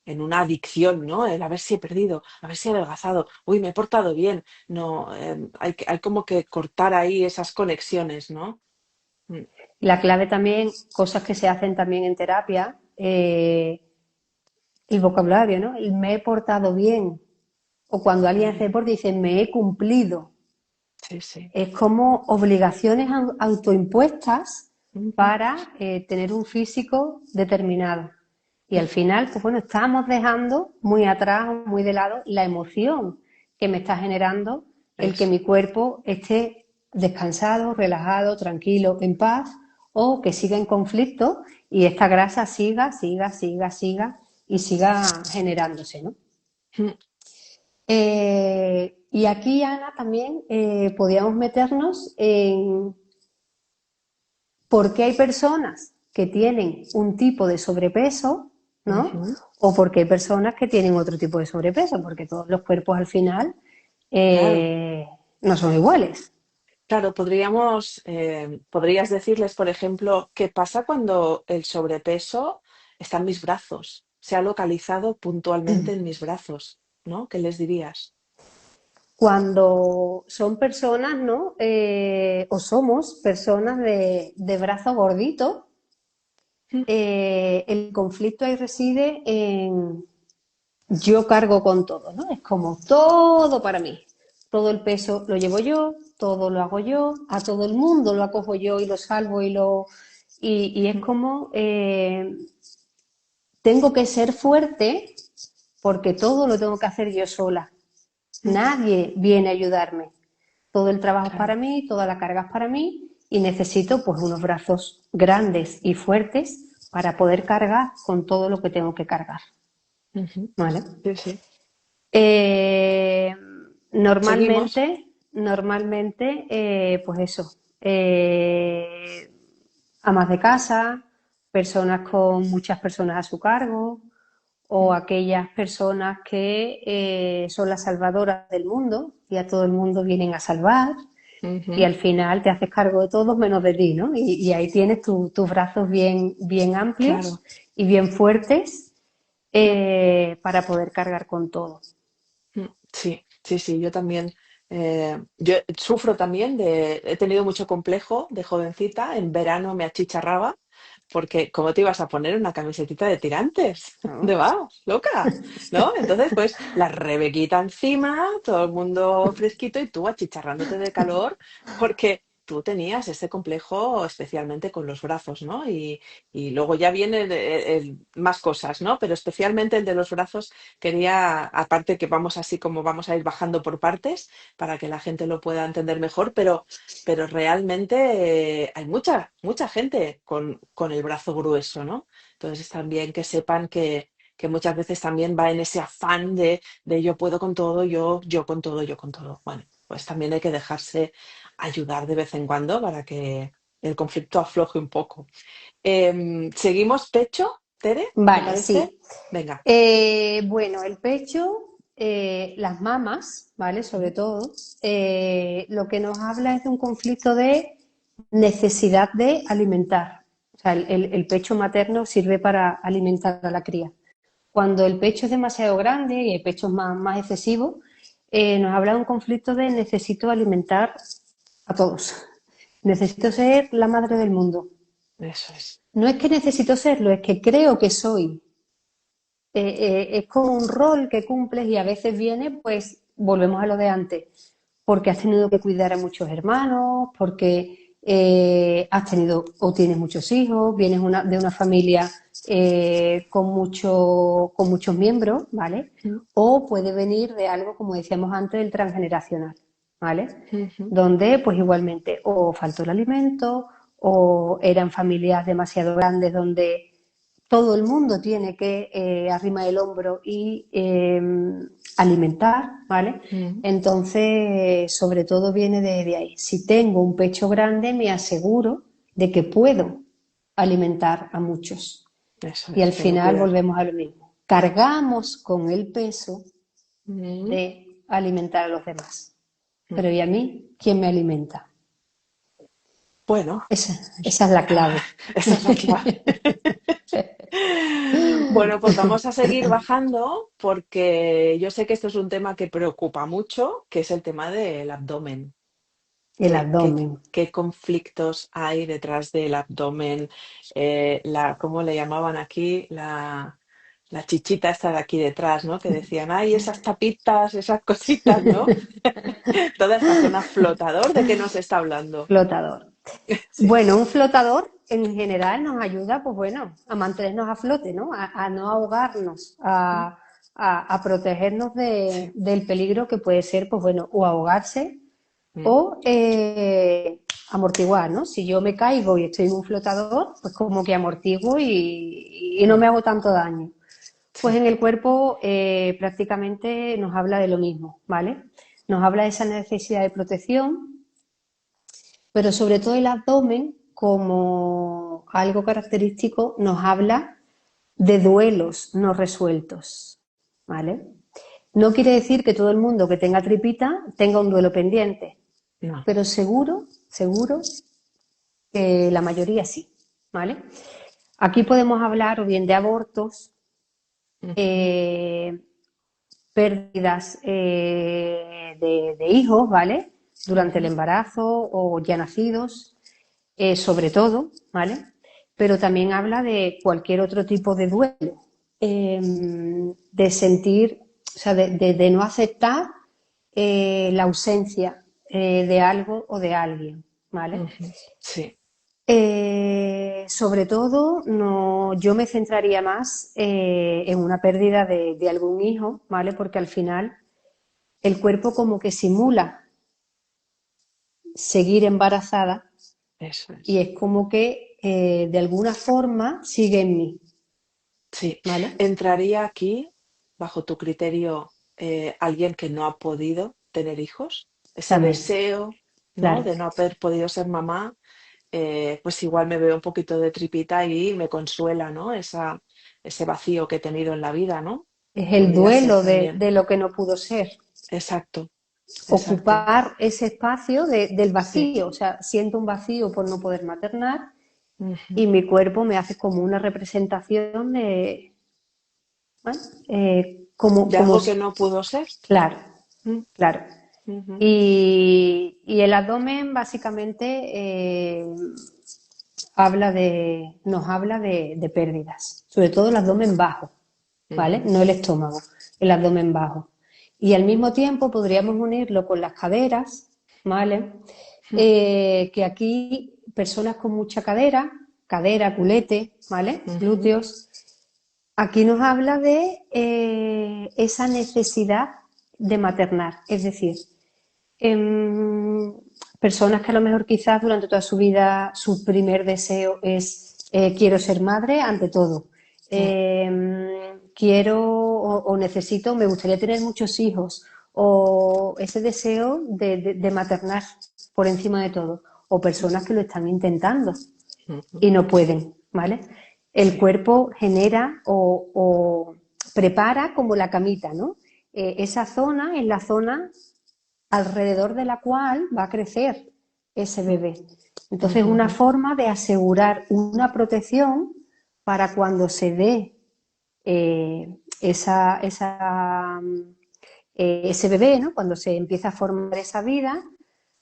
S2: en una adicción, ¿no? El a ver si he perdido, a ver si he adelgazado, uy, me he portado bien. No, hay como que cortar ahí esas conexiones, ¿no? Mm,
S1: La clave también, cosas que se hacen también en terapia, el vocabulario, ¿no? El me he portado bien. O cuando alguien hace
S2: claro,
S1: deporte dice me he cumplido.
S2: sí, sí.
S1: Es como obligaciones autoimpuestas
S2: Ujú,
S1: para tener un físico determinado. Y al final, pues bueno, estamos dejando muy atrás, muy de lado la emoción que me está generando el que
S2: eso.
S1: mi cuerpo esté descansado, relajado, tranquilo, en paz, o que siga en conflicto y esta grasa siga y siga generándose, ¿no?
S2: Mm,
S1: Y aquí, Ana, también podíamos meternos en por qué hay personas que tienen un tipo de sobrepeso, ¿no?
S2: ujú,
S1: O por qué hay personas que tienen otro tipo de sobrepeso, porque todos los cuerpos al final
S2: claro.
S1: eh, no son iguales.
S2: Claro, podrías decirles, por ejemplo, qué pasa cuando el sobrepeso está en mis brazos, se ha localizado puntualmente en mis brazos, ¿no? ¿Qué les dirías?
S1: Cuando son personas, ¿no? O somos personas de brazo gordito,
S2: Mm,
S1: el conflicto ahí reside en yo cargo con todo, ¿no? Es como todo para mí. Todo el peso lo llevo yo, todo lo hago yo, a todo el mundo lo acojo yo y lo salvo y es
S2: mm,
S1: como tengo que ser fuerte porque todo lo tengo que hacer yo sola.
S2: mm,
S1: Nadie viene a ayudarme. Todo el trabajo es para
S2: claro.
S1: mí, toda la carga es para mí y necesito pues unos brazos grandes y fuertes para poder cargar con todo lo que tengo que cargar.
S2: Ujú,
S1: ¿Vale?
S2: sí, sí.
S1: Eh,
S2: Seguimos.
S1: normalmente, pues eso, amas de casa, personas con muchas personas a su cargo, o
S2: Mm,
S1: aquellas personas que son las salvadoras del mundo y a todo el mundo vienen a salvar y
S2: ujú,
S1: al final te haces cargo de todos menos de ti, ¿no? Y ahí tienes tus brazos bien amplios
S2: claro.
S1: y bien fuertes para poder cargar con todo.
S2: Sí, sí, sí, yo también. Yo sufro también he tenido mucho complejo de jovencita, en verano me achicharraba, porque ¿cómo te ibas a poner una camisetita de tirantes? ¿Dónde
S1: ¿No?
S2: vas? Loca, ¿no? Entonces, pues la rebequita encima, todo el mundo fresquito y tú achicharrándote de calor, porque tú tenías ese complejo especialmente con los brazos, ¿no? Y luego ya vienen más cosas, ¿no? Pero especialmente el de los brazos. Quería, aparte que vamos así como vamos a ir bajando por partes para que la gente lo pueda entender mejor, pero realmente hay mucha gente con el brazo grueso, ¿no? Entonces también que sepan que muchas veces también va en ese afán de yo puedo con todo, yo con todo, yo con todo. Bueno, pues también hay que dejarse ayudar de vez en cuando para que el conflicto afloje un poco. ¿Seguimos pecho, Tere? ¿Te
S1: Vale,
S2: parece?
S1: sí.
S2: Venga.
S1: Bueno, el pecho, las mamas, ¿vale? Sobre todo, lo que nos habla es de un conflicto de necesidad de alimentar. O sea, el pecho materno sirve para alimentar a la cría. Cuando el pecho es demasiado grande y hay pechos más excesivos, nos habla de un conflicto de necesito alimentar a todos. Necesito ser la madre del mundo.
S2: Eso es.
S1: No es que necesito serlo, es que creo que soy. Es como un rol que cumples y a veces viene, pues volvemos a lo de antes, porque has tenido que cuidar a muchos hermanos, porque has tenido o tienes muchos hijos, vienes de una familia con muchos miembros, ¿vale?
S2: Mm,
S1: O puede venir de algo, como decíamos antes, del transgeneracional, ¿vale?
S2: ujú,
S1: Donde pues igualmente o faltó el alimento o eran familias demasiado grandes donde todo el mundo tiene que arrimar el hombro y alimentar, ¿vale?
S2: mm,
S1: Entonces, sobre todo viene de ahí. Si tengo un pecho grande, me aseguro de que puedo alimentar a muchos.
S2: eso
S1: Y
S2: es,
S1: al
S2: puedo
S1: final
S2: cuidar.
S1: volvemos a lo mismo. cargamos con el peso
S2: Mm.
S1: de alimentar a los demás.
S2: Mm.
S1: Pero ¿y a mí? ¿Quién me alimenta?
S2: Bueno,
S1: Esa es la
S2: ah,
S1: clave.
S2: esa es la clave. Bueno, pues vamos a seguir bajando porque yo sé que esto es un tema que preocupa mucho, que es el tema del abdomen.
S1: El
S2: ¿Qué,
S1: abdomen.
S2: qué conflictos hay detrás del abdomen? ¿Cómo le llamaban aquí? La chichita esta de aquí detrás, ¿no? Que decían, ay, esas tapitas, esas cositas, ¿no? Toda esta zona flotador, ¿de qué nos está hablando?
S1: Flotador.
S2: Sí.
S1: Bueno, un flotador en general nos ayuda, pues bueno, a mantenernos a flote, ¿no? A no ahogarnos,
S2: Mm.
S1: a protegernos
S2: Sí.
S1: del peligro que puede ser, pues bueno, o ahogarse
S2: Mm.
S1: o amortiguar, ¿no? Si yo me caigo y estoy en un flotador, pues como que amortiguo y no
S2: Mm.
S1: me hago tanto daño. Pues
S2: Sí.
S1: en el cuerpo prácticamente nos habla de lo mismo, ¿vale? Nos habla de esa necesidad de protección, pero sobre todo el abdomen, como algo característico, nos habla de duelos no resueltos, ¿vale? No quiere decir que todo el mundo que tenga tripita tenga un duelo pendiente,
S2: No.
S1: pero seguro, seguro que la mayoría sí, ¿vale? Aquí podemos hablar o bien de abortos,
S2: Ujú.
S1: eh, pérdidas de hijos, ¿vale? Durante el
S2: Ujú.
S1: embarazo o ya nacidos, sobre todo, ¿vale? Pero también habla de cualquier otro tipo de duelo, de sentir, o sea, de no aceptar la ausencia de algo o de alguien, ¿vale?
S2: Ujú. Sí.
S1: Sobre todo, no, yo me centraría más en una pérdida de algún hijo, ¿vale? Porque al final el cuerpo como que simula seguir embarazada
S2: Eso
S1: y
S2: es.
S1: es como que de alguna forma sigue en mí,
S2: Sí.
S1: ¿vale?
S2: ¿Entraría aquí, bajo tu criterio, alguien que no ha podido tener hijos? Ese
S1: También,
S2: deseo, ¿no?
S1: claro.
S2: De no haber podido ser mamá, pues igual me veo un poquito de tripita y me consuela, ¿no? Ese vacío que he tenido en la vida, ¿no?
S1: Es el
S2: Podría ser
S1: duelo
S2: también.
S1: de lo que no pudo ser,
S2: Exacto, exacto.
S1: ocupar ese espacio del
S2: Sí.
S1: vacío, o sea, siento un vacío por no poder maternar
S2: Ujú.
S1: y mi cuerpo me hace como una representación de, bueno,
S2: De algo que no pudo ser.
S1: claro,
S2: Mm.
S1: claro.
S2: Ujú.
S1: Y el abdomen básicamente nos habla de pérdidas, sobre todo el abdomen bajo, ¿vale?
S2: Ujú.
S1: No el estómago, el abdomen bajo. Y al mismo tiempo podríamos unirlo con las caderas, ¿vale? Que aquí personas con mucha cadera, cadera, culete, ¿vale?
S2: Ujú.
S1: Glúteos, aquí nos habla de esa necesidad de maternar, es decir, personas que a lo mejor quizás durante toda su vida su primer deseo es quiero ser madre ante todo. Quiero o necesito, me gustaría tener muchos hijos o ese deseo de maternar por encima de todo. O personas que lo están intentando
S2: Ujú.
S1: y no pueden, ¿vale? El
S2: Sí.
S1: cuerpo genera o prepara como la camita, ¿no? Esa zona es la zona alrededor de la cual va a crecer ese
S2: Mm.
S1: bebé. Entonces, es una
S2: Ujú.
S1: forma de asegurar una protección para cuando se dé ese bebé, ¿no? Cuando se empieza a formar esa vida,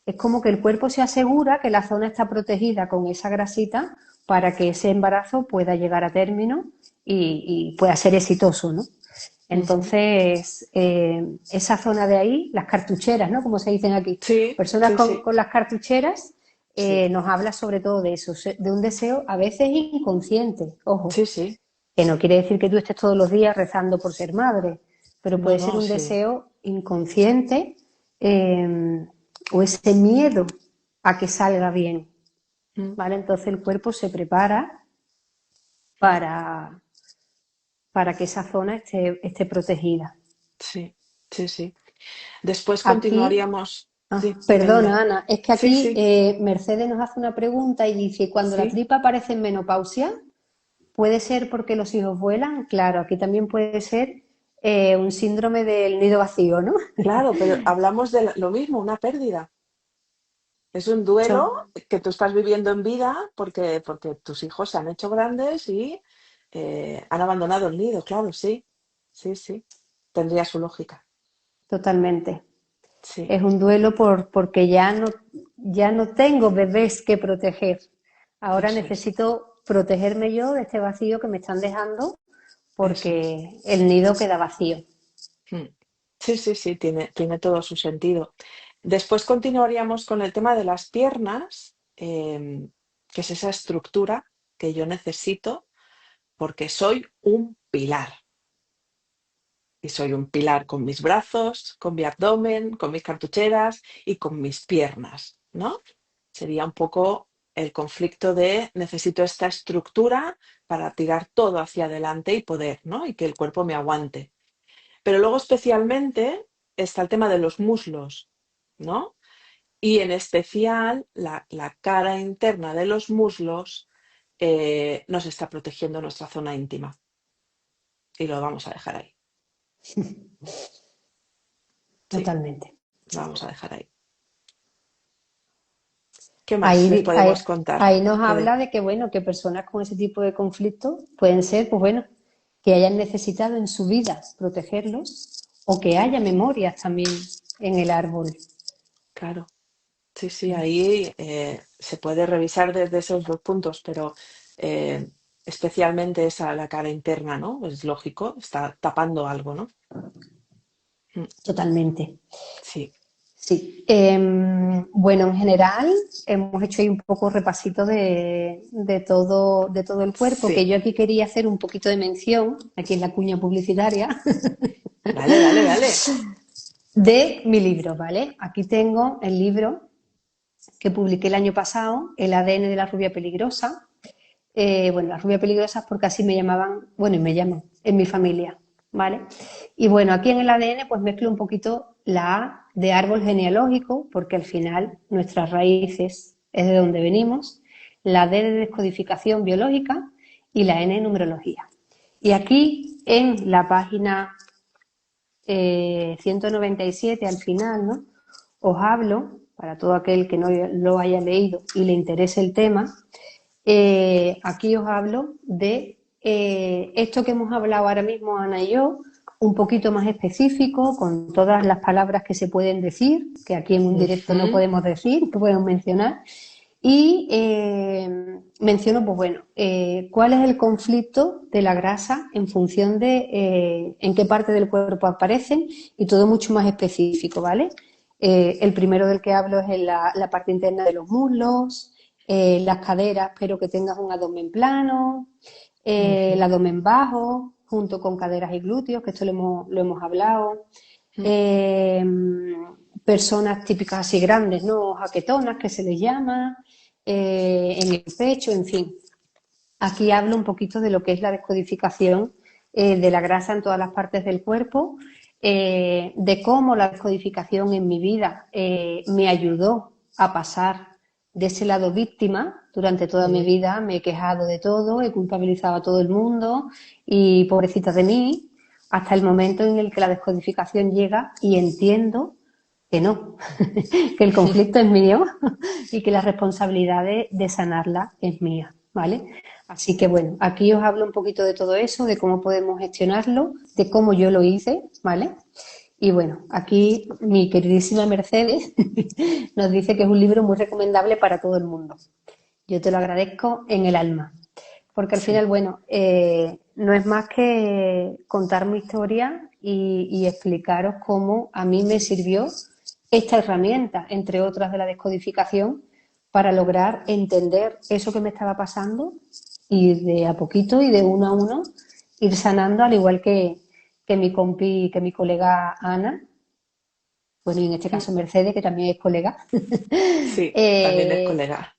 S1: es como que el cuerpo se asegura que la zona está protegida con esa grasita para que ese embarazo pueda llegar a término y pueda ser exitoso, ¿no?
S2: Ujú.
S1: Entonces, esa zona de ahí, las cartucheras, ¿no? Como se dicen aquí,
S2: Sí,
S1: personas
S2: sí, sí,
S1: con las cartucheras,
S2: sí,
S1: nos habla sobre todo de eso, de un deseo a veces inconsciente, ojo,
S2: sí, sí.
S1: que no quiere decir que tú estés todos los días rezando por ser madre, pero
S2: No,
S1: puede ser
S2: no,
S1: un
S2: sí.
S1: deseo inconsciente eh, o ese miedo a que salga bien,
S2: Mm.
S1: ¿vale? Entonces el cuerpo se prepara para, para que esa zona esté protegida.
S2: Sí, sí, sí. Después
S1: Aquí,
S2: continuaríamos. Sí, dime,
S1: perdona
S2: dime.
S1: Ana, es que
S2: Sí,
S1: aquí
S2: sí,
S1: Mercedes nos hace una pregunta y dice, cuando la
S2: sí.
S1: tripa aparece en menopausia, puede ser porque los hijos vuelan, claro, aquí también puede ser un síndrome del nido vacío, ¿no?
S2: Claro, pero hablamos de lo mismo, una pérdida. Es un duelo
S1: Mucho.
S2: que tú estás viviendo en vida porque tus hijos se han hecho grandes y han abandonado el nido, claro, sí, sí, sí. Tendría su lógica.
S1: Totalmente.
S2: Sí,
S1: Es un duelo porque ya no tengo bebés que proteger. Ahora
S2: eso es,
S1: necesito protegerme yo de este vacío que me están dejando
S2: eso es.
S1: porque el nido queda vacío.
S2: Mm. Sí, sí, sí, tiene todo su sentido. Después continuaríamos con el tema de las piernas, que es esa estructura que yo necesito porque soy un pilar. Y soy un pilar con mis brazos, con mi abdomen, con mis cartucheras y con mis piernas, ¿no? Sería un poco el conflicto de necesito esta estructura para tirar todo hacia adelante y poder, ¿no? Y que el cuerpo me aguante. Pero luego especialmente está el tema de los muslos, ¿no? Y en especial la cara interna de los muslos nos está protegiendo nuestra zona íntima. Y lo vamos a dejar ahí. Sí,
S1: Totalmente.
S2: lo vamos a dejar ahí. ¿Qué más les
S1: Ahí, ahí,
S2: podemos contar?
S1: ahí nos
S2: Que
S1: habla de que, bueno, que personas con ese tipo de conflictos pueden ser, pues bueno, que hayan necesitado en su vida protegerlos o que haya memorias también en el árbol.
S2: claro, sí, sí, ahí se puede revisar desde esos dos puntos, pero eh, especialmente esa la cara interna, ¿no? Es lógico, está tapando algo, ¿no? Mm,
S1: Totalmente.
S2: sí,
S1: Sí. Bueno, en general hemos hecho ahí un poco repasito de todo el cuerpo, que
S2: sí.
S1: yo aquí quería hacer un poquito de mención, aquí en la cuña publicitaria,
S2: Dale, dale, dale.
S1: de mi libro, ¿vale? Aquí tengo el libro que publiqué el año pasado, El ADN de la rubia peligrosa. Bueno, la rubia peligrosa es porque así me llamaban, bueno, y me llaman en mi familia, ¿vale? Y bueno, aquí en el ADN pues mezclo un poquito la A de árbol genealógico, porque al final nuestras raíces es de donde venimos, la D de descodificación biológica y la N de numerología. Y aquí en la página 197 al final, ¿no? Os hablo, para todo aquel que no lo haya leído y le interese el tema, aquí os hablo de esto que hemos hablado ahora mismo Ana y yo, un poquito más específico, con todas las palabras que se pueden decir, que aquí en un directo no
S2: Ujú,
S1: podemos decir, que podemos mencionar, y menciono, pues bueno, cuál es el conflicto de la grasa en función de en qué parte del cuerpo aparecen y todo mucho más específico, ¿vale? El primero del que hablo es en la parte interna de los muslos, las caderas, pero que tengas un abdomen plano, el
S2: ujú,
S1: abdomen bajo, junto con caderas y glúteos, que esto lo hemos hablado.
S2: ujú,
S1: Eh, Personas típicas así grandes, ¿no? Jaquetonas, que se les llama, en el pecho, en fin. Aquí hablo un poquito de lo que es la descodificación de la grasa en todas las partes del cuerpo, de cómo la descodificación en mi vida me ayudó a pasar de ese lado víctima. Durante toda mi
S2: sí,
S1: vida me he quejado de todo, he culpabilizado a todo el mundo y pobrecita de mí, hasta el momento en el que la descodificación llega y entiendo que no, que el conflicto es mío y que la responsabilidad de sanarla es mía, ¿vale? Así que bueno, aquí os hablo un poquito de todo eso, de cómo podemos gestionarlo, de cómo yo lo hice, ¿vale? Y bueno, aquí mi queridísima Mercedes nos dice que es un libro muy recomendable para todo el mundo. Yo te lo agradezco en el alma, porque al final,
S2: sí.
S1: bueno, no es más que contar mi historia y explicaros cómo a mí me sirvió esta herramienta, entre otras de la descodificación, para lograr entender eso que me estaba pasando y de a poquito y de uno a uno ir sanando, al igual que mi compi, que mi colega Ana, bueno, y en este
S2: Mm,
S1: caso Mercedes, que también es colega,
S2: sí, también es
S1: eh,
S2: colega.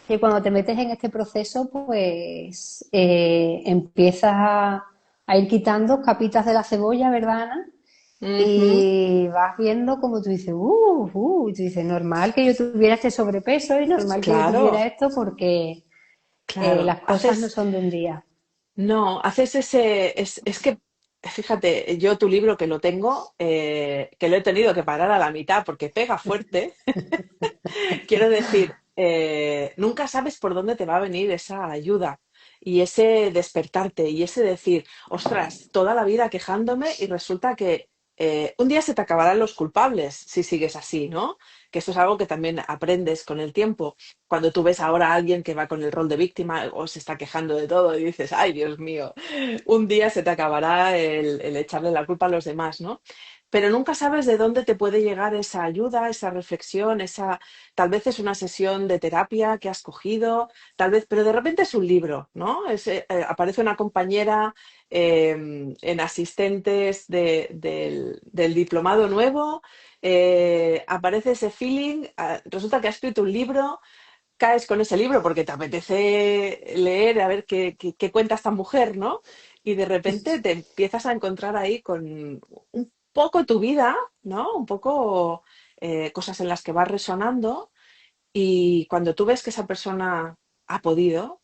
S1: que cuando te metes en este proceso, pues empiezas a ir quitando capitas de la cebolla, ¿verdad, Ana?
S2: Ujú,
S1: Y vas viendo como tú dices, y tú dices, normal que yo tuviera este sobrepeso y normal que yo tuviera
S2: claro,
S1: esto porque
S2: claro.
S1: las cosas no
S2: Haces,
S1: son de un día.
S2: No, haces es que, fíjate, yo tu libro que lo tengo, que lo he tenido que parar a la mitad porque pega fuerte. Quiero decir, nunca sabes por dónde te va a venir esa ayuda y ese despertarte y ese decir, ostras, toda la vida quejándome y resulta que un día se te acabarán los culpables si sigues así, ¿no? Que eso es algo que también aprendes con el tiempo. Cuando tú ves ahora a alguien que va con el rol de víctima o se está quejando de todo y dices, ay, Dios mío, un día se te acabará el echarle la culpa a los demás, ¿no? Pero nunca sabes de dónde te puede llegar esa ayuda, esa reflexión, esa tal vez es una sesión de terapia que has cogido, tal vez, pero de repente es un libro, ¿no? Aparece una compañera en asistentes del diplomado nuevo, aparece ese feeling, resulta que has escrito un libro, caes con ese libro porque te apetece leer a ver qué cuenta esta mujer, ¿no? Y de repente te empiezas a encontrar ahí con un poco tu vida, ¿no? Un poco cosas en las que vas resonando y cuando tú ves que esa persona ha podido,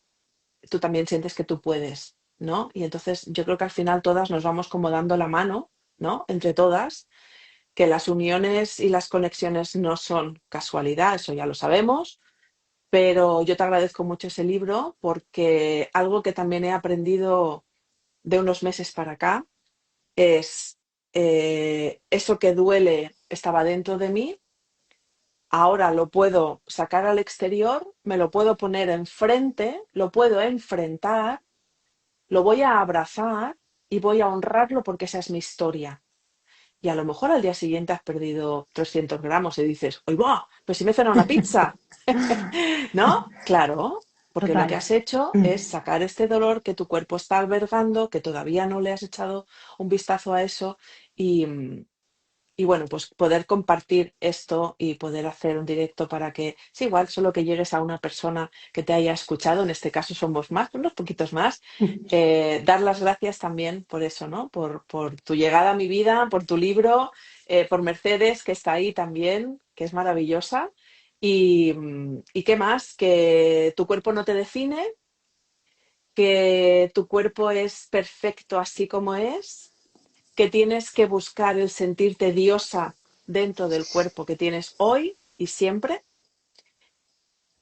S2: tú también sientes que tú puedes, ¿no? Y entonces yo creo que al final todas nos vamos como dando la mano, ¿no? Entre todas, que las uniones y las conexiones no son casualidad, eso ya lo sabemos, pero yo te agradezco mucho ese libro porque algo que también he aprendido de unos meses para acá es eso que duele estaba dentro de mí. Ahora lo puedo sacar al exterior, me lo puedo poner enfrente, lo puedo enfrentar, lo voy a abrazar y voy a honrarlo porque esa es mi historia. Y a lo mejor al día siguiente has perdido 300 gramos y dices, ¡ay, va! Pues si me he cenado una pizza. ¿No? Claro, porque lo que
S1: Total.
S2: has hecho es sacar este dolor que tu cuerpo está albergando, que todavía no le has echado un vistazo a eso y, y bueno, pues poder compartir esto y poder hacer un directo para que, es igual, solo que llegues a una persona que te haya escuchado, en este caso somos más, unos poquitos más, dar las gracias también por eso, ¿no? Por tu llegada a mi vida, por tu libro, por Mercedes, que está ahí también, que es maravillosa. Y qué más, que tu cuerpo no te define, que tu cuerpo es perfecto así como es, que tienes que buscar el sentirte diosa dentro del cuerpo que tienes hoy y siempre.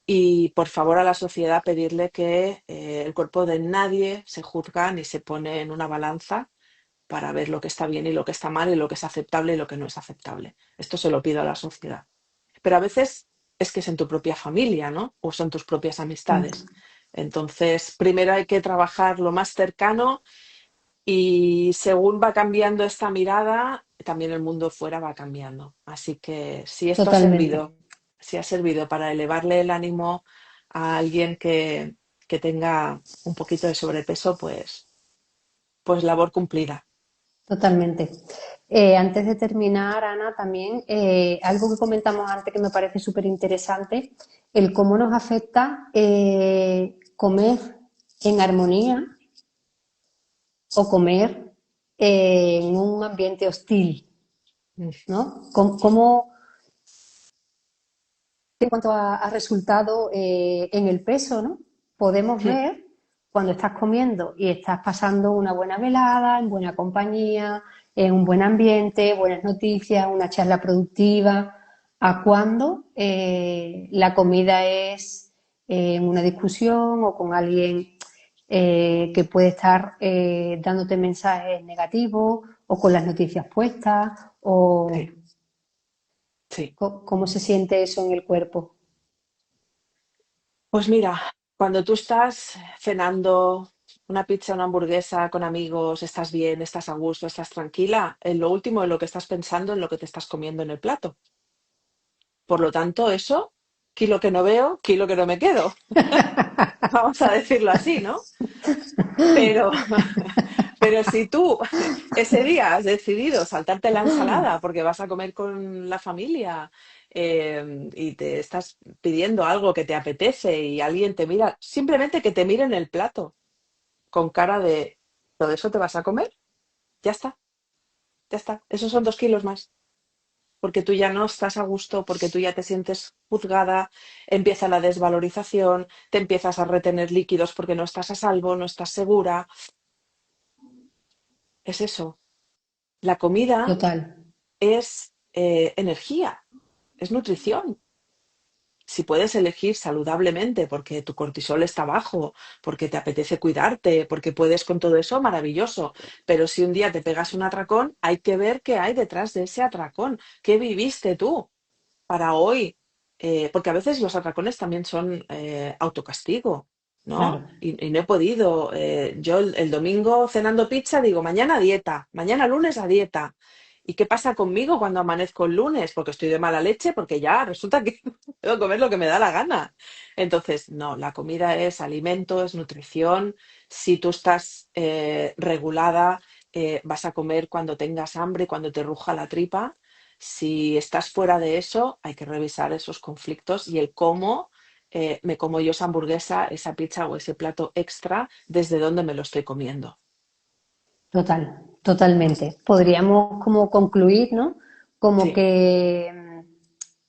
S2: Y por favor a la sociedad pedirle que el cuerpo de nadie se juzga ni se pone en una balanza para ver lo que está bien y lo que está mal y lo que es aceptable y lo que no es aceptable. Esto se lo pido a la sociedad. Pero a veces es que es en tu propia familia, ¿no? O son tus propias amistades. Entonces, primero hay que trabajar lo más cercano y según va cambiando esta mirada, también el mundo fuera va cambiando. Así que si esto ha
S1: Totalmente.
S2: servido, si ha servido para elevarle el ánimo a alguien que tenga un poquito de sobrepeso, pues labor cumplida.
S1: Totalmente. Antes de terminar, Ana, también algo que comentamos antes que me parece súper interesante, el cómo nos afecta comer en armonía o comer en un ambiente hostil,
S2: Mm,
S1: ¿no? Cómo, en cuanto a resultado en el peso, ¿no? Podemos
S2: mm,
S1: ver cuando estás comiendo y estás pasando una buena velada, en buena compañía, en un buen ambiente, buenas noticias, una charla productiva, a cuando la comida es en una discusión o con alguien que puede estar dándote mensajes negativos o con las noticias puestas o
S2: sí, sí.
S1: cómo se siente eso en el cuerpo.
S2: Pues mira, cuando tú estás cenando una pizza, una hamburguesa con amigos, estás bien, estás a gusto, estás tranquila, en lo último en lo que estás pensando en lo que te estás comiendo en el plato. Por lo tanto, eso, kilo que no veo, kilo que no me quedo. Vamos a decirlo así, ¿no? Pero, pero si tú ese día has decidido saltarte la ensalada porque vas a comer con la familia y te estás pidiendo algo que te apetece y alguien te mira, simplemente que te miren el plato con cara de, ¿todo eso te vas a comer? Ya está, ya está. Esos son 2 kilos más. porque tú ya no estás a gusto, porque tú ya te sientes juzgada, empieza la desvalorización, te empiezas a retener líquidos porque no estás a salvo, no estás segura. Es eso. La comida
S1: Total,
S2: es energía, es nutrición. Si puedes elegir saludablemente porque tu cortisol está bajo, porque te apetece cuidarte, porque puedes con todo eso, maravilloso. Pero si un día te pegas un atracón, hay que ver qué hay detrás de ese atracón. ¿Qué viviste tú para hoy? Porque a veces los atracones también son autocastigo, ¿no?
S1: claro.
S2: Y no he podido. Yo el domingo cenando pizza digo, mañana dieta, mañana lunes a dieta. ¿Y qué pasa conmigo cuando amanezco el lunes? Porque estoy de mala leche, porque ya resulta que puedo comer lo que me da la gana. Entonces, no, la comida es alimento, es nutrición. Si tú estás regulada, vas a comer cuando tengas hambre, cuando te ruja la tripa. Si estás fuera de eso, hay que revisar esos conflictos y el cómo me como yo esa hamburguesa, esa pizza o ese plato extra, desde dónde me lo estoy comiendo.
S1: Total, totalmente. Podríamos como concluir, ¿no? Como
S2: Sí,
S1: que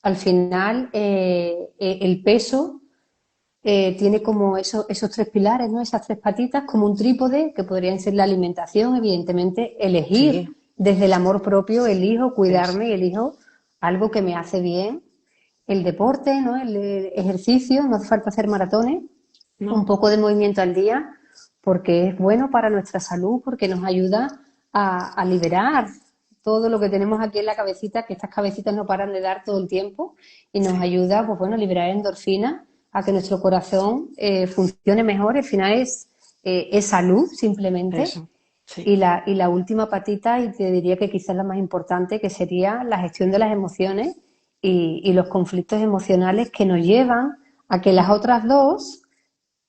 S1: al final el peso tiene como esos tres pilares, ¿no? Esas tres patitas, como un trípode, que podrían ser la alimentación, evidentemente,
S2: sí,
S1: elegir desde el amor propio, elijo
S2: eso.
S1: cuidarme y elijo algo que me hace bien. El deporte, ¿no? El ejercicio, no hace falta hacer maratones, un
S2: No,
S1: poco de movimiento al día, porque es bueno para nuestra salud, porque nos ayuda a liberar todo lo que tenemos aquí en la cabecita, que estas cabecitas no paran de dar todo el tiempo, y nos
S2: sí,
S1: ayuda, pues bueno, a liberar endorfinas, a que nuestro corazón funcione mejor. Al final es salud, simplemente.
S2: eso. Sí,
S1: Y la última patita, y te diría que quizás la más importante, que sería la gestión de las emociones y los conflictos emocionales que nos llevan a que las otras dos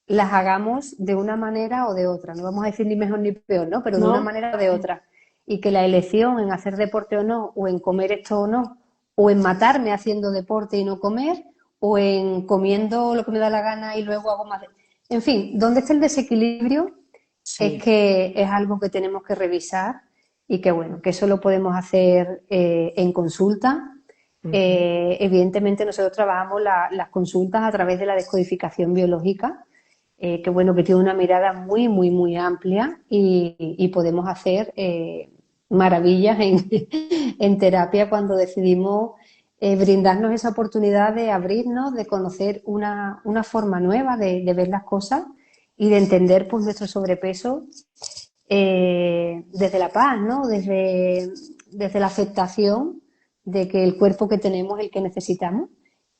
S1: las hagamos de una manera o de otra. No vamos a decir ni mejor ni peor, ¿no? Pero de una
S2: no,
S1: manera o de otra. Y que la elección en hacer deporte o no, o en comer esto o no, o en matarme haciendo deporte y no comer, o en comiendo lo que me da la gana y luego hago más. En fin, donde está el desequilibrio es
S2: sí,
S1: que es algo que tenemos que revisar y que bueno, que eso lo podemos hacer en consulta.
S2: ujú,
S1: Evidentemente nosotros trabajamos las consultas a través de la descodificación biológica, que bueno, que tiene una mirada muy, muy, muy amplia y podemos hacer maravillas en terapia cuando decidimos brindarnos esa oportunidad de abrirnos, de conocer una forma nueva de ver las cosas y de entender pues nuestro sobrepeso desde la paz, ¿no? Desde la aceptación de que el cuerpo que tenemos es el que necesitamos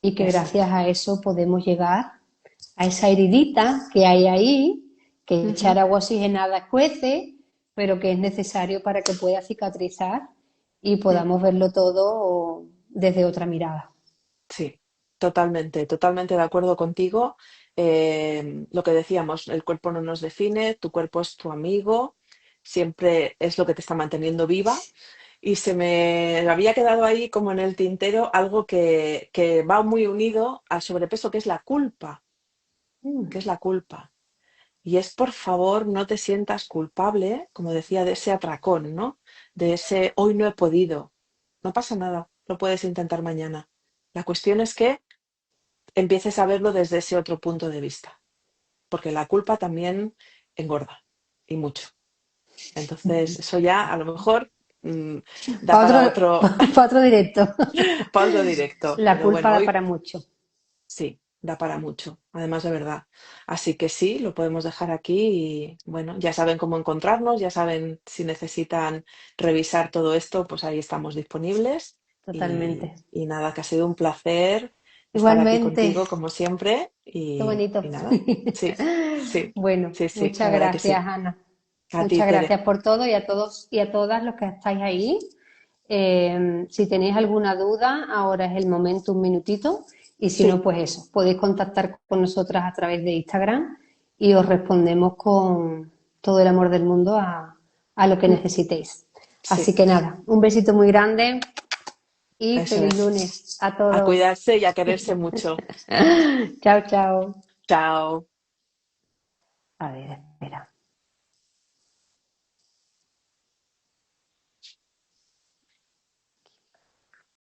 S1: y que
S2: eso
S1: gracias
S2: es.
S1: a eso podemos llegar a esa heridita que hay ahí, que echar
S2: Ujú,
S1: agua oxigenada cuece, pero que es necesario para que pueda cicatrizar y
S2: mm.
S1: podamos verlo todo desde otra mirada.
S2: Sí, totalmente, totalmente de acuerdo contigo. Lo que decíamos, el cuerpo no nos define, tu cuerpo es tu amigo, siempre es lo que te está manteniendo viva. Y se me había quedado ahí como en el tintero algo que va muy unido al sobrepeso, que es la culpa, que es la culpa. Y es, por favor, no te sientas culpable, como decía, de ese atracón, ¿no? De ese hoy no he podido. No pasa nada, lo puedes intentar mañana. La cuestión es que empieces a verlo desde ese otro punto de vista, porque la culpa también engorda y mucho. Entonces, eso ya a lo mejor mm, da
S1: Para
S2: para
S1: otro,
S2: otro,
S1: para otro directo.
S2: para otro directo,
S1: La
S2: pero
S1: culpa
S2: bueno,
S1: da
S2: hoy
S1: para mucho.
S2: sí, da para mucho, además de verdad. Así que sí, lo podemos dejar aquí y bueno, ya saben cómo encontrarnos, ya saben si necesitan revisar todo esto, pues ahí estamos disponibles.
S1: Totalmente.
S2: Y nada, que ha sido un placer estar aquí
S1: Igualmente,
S2: contigo como siempre
S1: qué
S2: y
S1: bonito.
S2: nada, sí, sí,
S1: Bueno,
S2: sí, sí, la
S1: muchas
S2: verdad que
S1: gracias,
S2: sí.
S1: Ana.
S2: A ti,
S1: Muchas
S2: Tere.
S1: gracias por todo y a todos y a todas los que estáis ahí. Si tenéis alguna duda, ahora es el momento, un minutito. Y si no,
S2: Sí,
S1: pues eso, podéis contactar con nosotras a través de Instagram y os respondemos con todo el amor del mundo a lo que
S2: mm,
S1: necesitéis. Así
S2: sí,
S1: que nada, un besito muy grande y
S2: eso
S1: feliz
S2: es.
S1: lunes a
S2: A
S1: todos.
S2: cuidarse y a quererse mucho.
S1: Chao, chao.
S2: Chao.
S1: A ver, espera.